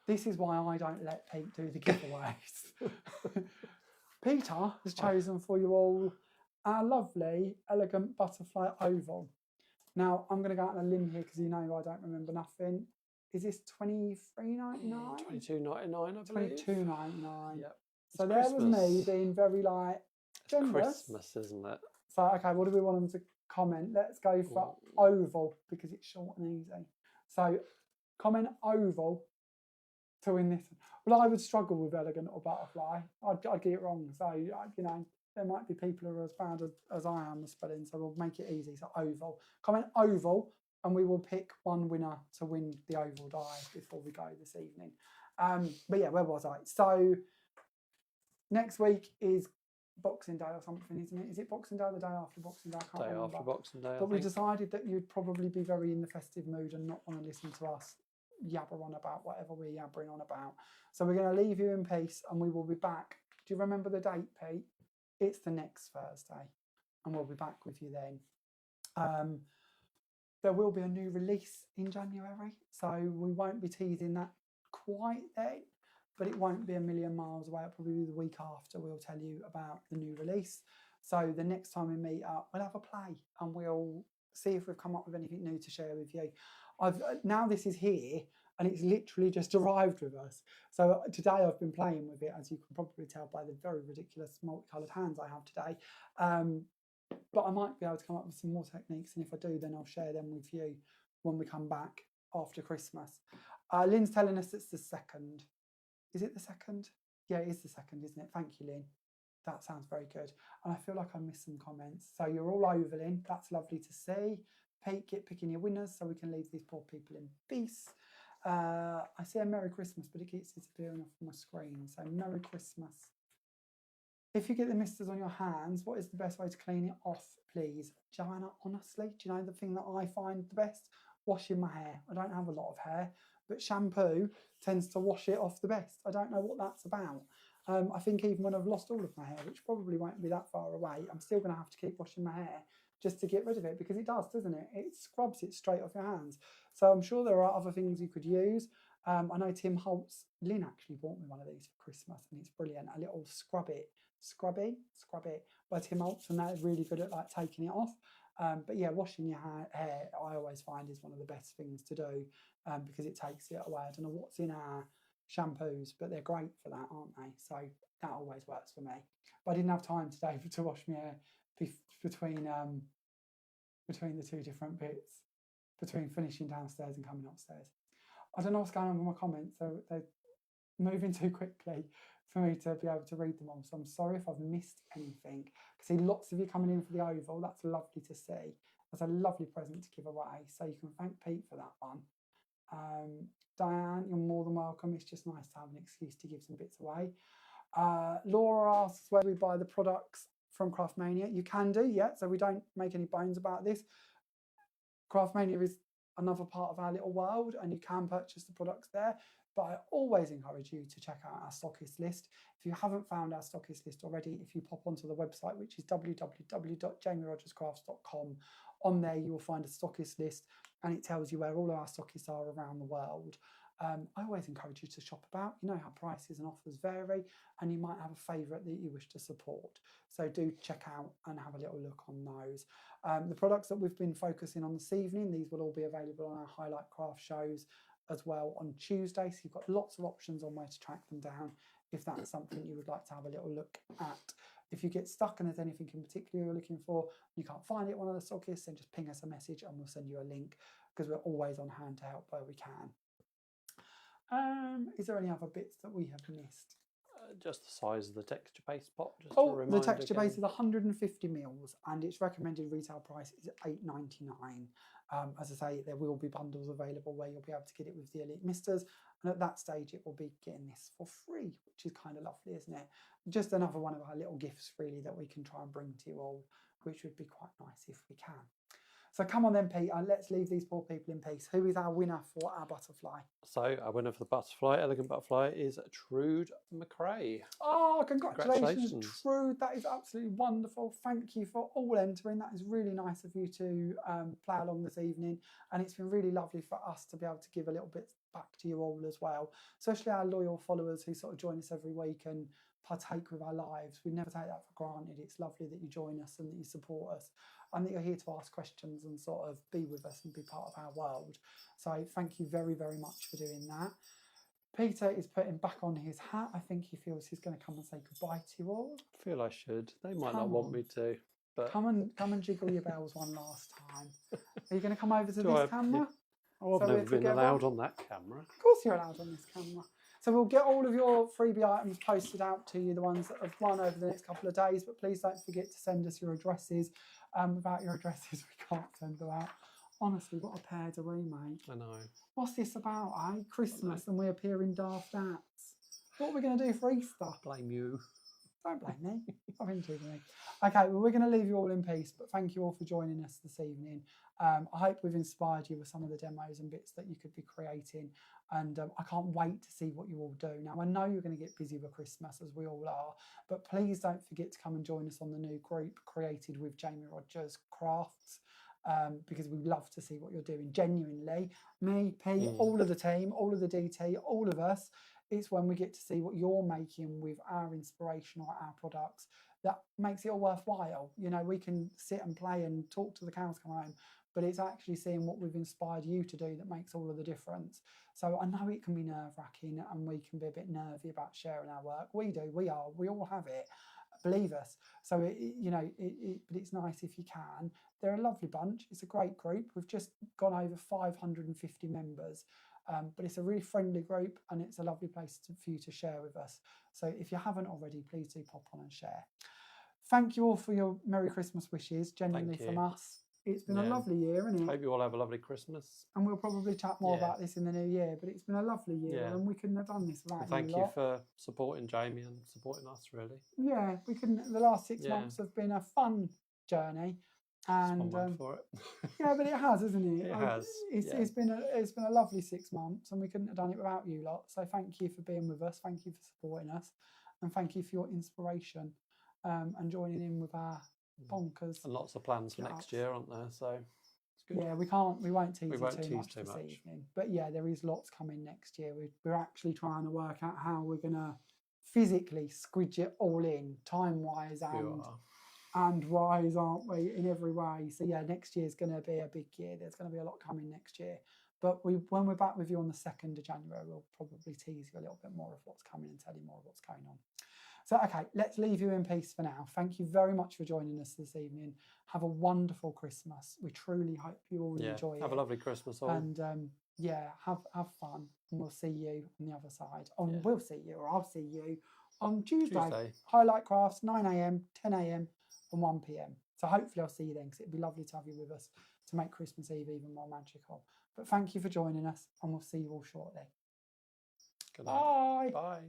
Speaker 1: This is why I don't let Pete do the giveaways. Peter has chosen for you all our lovely, elegant butterfly oval. Now, I'm going to go out on a limb here because you know I don't remember nothing. Is this $23.99?
Speaker 2: $22.99, I believe.
Speaker 1: $22.99.
Speaker 2: Yep.
Speaker 1: So there was me being very like generous.
Speaker 2: It's Christmas, isn't it?
Speaker 1: So, okay, what do we want them to comment? Let's go for oval because it's short and easy. So, comment oval to win this. Well, I would struggle with elegant or butterfly. I'd get it wrong. So, you know, there might be people who are as bad as I am with spelling, so we'll make it easy. So oval. Comment oval, and we will pick one winner to win the oval die before we go this evening. But yeah, where was I? So next week is Boxing Day or something, isn't it? Is it Boxing Day or the day after Boxing Day? I can't remember.
Speaker 2: Day after Boxing Day,
Speaker 1: But we decided that you'd probably be very in the festive mood and not want to listen to us yabber on about whatever we're yabbering on about. So we're going to leave you in peace, and we will be back. Do you remember the date, Pete? It's the next Thursday, and we'll be back with you then. there will be a new release in January, so we won't be teasing that quite then, but it won't be a million miles away. It'll probably be the week after we'll tell you about the new release. So the next time we meet up, we'll have a play and we'll see if we've come up with anything new to share with you. Now this is here and it's literally just arrived with us. So today I've been playing with it, as you can probably tell by the very ridiculous multicoloured hands I have today. But I might be able to come up with some more techniques, and if I do, then I'll share them with you when we come back after Christmas. Lynn's telling us it's the 2nd. Is it the 2nd? Yeah, it is the 2nd, isn't it? Thank you, Lynn. That sounds very good. And I feel like I missed some comments. So you're all over, Lynn. That's lovely to see. Pete, get picking your winners so we can leave these poor people in peace. I see a Merry Christmas, but it keeps disappearing off my screen. So Merry Christmas. If you get the misters on your hands, what is the best way to clean it off, please? Joanna, honestly, do you know the thing that I find the best? Washing my hair. I don't have a lot of hair, but shampoo tends to wash it off the best. I don't know what that's about. I think even when I've lost all of my hair, which probably won't be that far away, I'm still going to have to keep washing my hair just to get rid of it, because it does, doesn't it? It scrubs it straight off your hands. So I'm sure there are other things you could use. I know Tim Holtz, Lynn actually bought me one of these for Christmas, and it's brilliant. A little scrub it by Tim Holtz, and they're really good at like taking it off. But yeah, washing your hair, I always find is one of the best things to do, because it takes it away. I don't know what's in our shampoos, but they're great for that, aren't they? So that always works for me. But I didn't have time today to wash my hair between the two different bits, between finishing downstairs and coming upstairs. I don't know what's going on with my comments. They're moving too quickly for me to be able to read them all. So I'm sorry if I've missed anything. I see lots of you coming in for the oval. That's lovely to see. That's a lovely present to give away. So you can thank Pete for that one. Diane, you're more than welcome. It's just nice to have an excuse to give some bits away. Laura asks where we buy the products from Craftmania. You can do, yeah, so we don't make any bones about this. Craftmania is another part of our little world, and you can purchase the products there. But I always encourage you to check out our stockist list. If you haven't found our stockist list already, if you pop onto the website, which is www.jamierodgerscrafts.com, on there you will find a stockist list, and it tells you where all of our stockists are around the world. I always encourage you to shop about. You know how prices and offers vary, and you might have a favourite that you wish to support. So do check out and have a little look on those. The products that we've been focusing on this evening, these will all be available on our highlight craft shows as well on Tuesday. So you've got lots of options on where to track them down if that's something you would like to have a little look at. If you get stuck and there's anything in particular you're looking for, you can't find it at one of the stockists, then just ping us a message and we'll send you a link, because we're always on hand to help where we can. Is there any other bits that we have missed?
Speaker 2: Just the size of the texture paste pot. Just
Speaker 1: the texture base is 150 mils, and its recommended retail price is $8.99. As I say, there will be bundles available where you'll be able to get it with the Elite Misters, and at that stage it will be getting this for free, which is kind of lovely, isn't it? Just another one of our little gifts really that we can try and bring to you all, which would be quite nice if we can. So come on then, Pete, let's leave these poor people in peace. Who is our winner for our butterfly?
Speaker 2: So our winner for the butterfly, elegant butterfly, is Trude McRae.
Speaker 1: Oh, congratulations, Trude. That is absolutely wonderful. Thank you for all entering. That is really nice of you to play along this evening. And it's been really lovely for us to be able to give a little bit back to you all as well, especially our loyal followers who sort of join us every week and partake with our lives. We never take that for granted. It's lovely that you join us and that you support us, and that you're here to ask questions and sort of be with us and be part of our world. So thank you very, very much for doing that. Peter is putting back on his hat. I think he feels he's going to come and say goodbye to you all.
Speaker 2: I feel I should. They might not want me to. But
Speaker 1: come and jiggle your bells one last time. Are you going to come over to this camera?
Speaker 2: Oh, I've never been allowed on that camera.
Speaker 1: Of course you're allowed on this camera. So we'll get all of your freebie items posted out to you, the ones that have won over the next couple of days, but please don't forget to send us your addresses. Without your addresses, we can't send them out. Honestly, what a pair do we make?
Speaker 2: I know.
Speaker 1: What's this about, eh? Christmas and we appear in daft hats. What are we going to do for Easter?
Speaker 2: Blame you.
Speaker 1: Don't blame me. I've been doing me. Okay, well, we're going to leave you all in peace, but thank you all for joining us this evening. I hope we've inspired you with some of the demos and bits that you could be creating, and I can't wait to see what you all do. Now, I know you're going to get busy with Christmas, as we all are, but please don't forget to come and join us on the new group created with Jamie Rodgers Crafts. because we love to see what you're doing. Genuinely, me, Pete, all of the team, all of the DT, all of us. It's when we get to see what you're making with our inspiration or our products that makes it all worthwhile. You know, we can sit and play and talk to the cows come home, but it's actually seeing what we've inspired you to do that makes all of the difference. So I know it can be nerve-wracking and we can be a bit nervy about sharing our work. We do, we all have it, believe us. So, but it's nice if you can. They're a lovely bunch. It's a great group. We've just gone over 550 members. But it's a really friendly group and it's a lovely place for you to share with us. So if you haven't already, please do pop on and share. Thank you all for your Merry Christmas wishes, genuinely from us. It's been a lovely year, isn't it?
Speaker 2: Hope you all have a lovely Christmas.
Speaker 1: And we'll probably chat more about this in the new year, but it's been a lovely year and we couldn't have done this without you.
Speaker 2: Thank you for supporting Jamie and supporting us, really.
Speaker 1: Yeah, we couldn't. The last 6 months have been a fun journey. And
Speaker 2: for it.
Speaker 1: yeah, but it has, isn't it?
Speaker 2: It has.
Speaker 1: It's been a lovely 6 months, and we couldn't have done it without you lot. So thank you for being with us. Thank you for supporting us, and thank you for your inspiration and joining in with our bonkers.
Speaker 2: And lots of plans for next year, aren't there? So it's good.
Speaker 1: Yeah, we won't tease too much this evening. But yeah, there is lots coming next year. We're actually trying to work out how we're gonna physically squidge it all in, time wise and wise, aren't we, in every way. So yeah, next year's going to be a big year. There's going to be a lot coming next year. But when we're back with you on the 2nd of January, we'll probably tease you a little bit more of what's coming and tell you more of what's going on. So, okay, let's leave you in peace for now. Thank you very much for joining us this evening. Have a wonderful Christmas. We truly hope you all enjoy it.
Speaker 2: Have a lovely Christmas all.
Speaker 1: And have fun. And we'll see you on the other side. We'll see you, or I'll see you on Tuesday. Highlight Crafts, 9 a.m, 10 a.m. and 1 p.m. So hopefully I'll see you then, because it'd be lovely to have you with us to make Christmas Eve even more magical. But thank you for joining us, and we'll see you all shortly.
Speaker 2: Good night.
Speaker 1: Bye.
Speaker 2: Bye.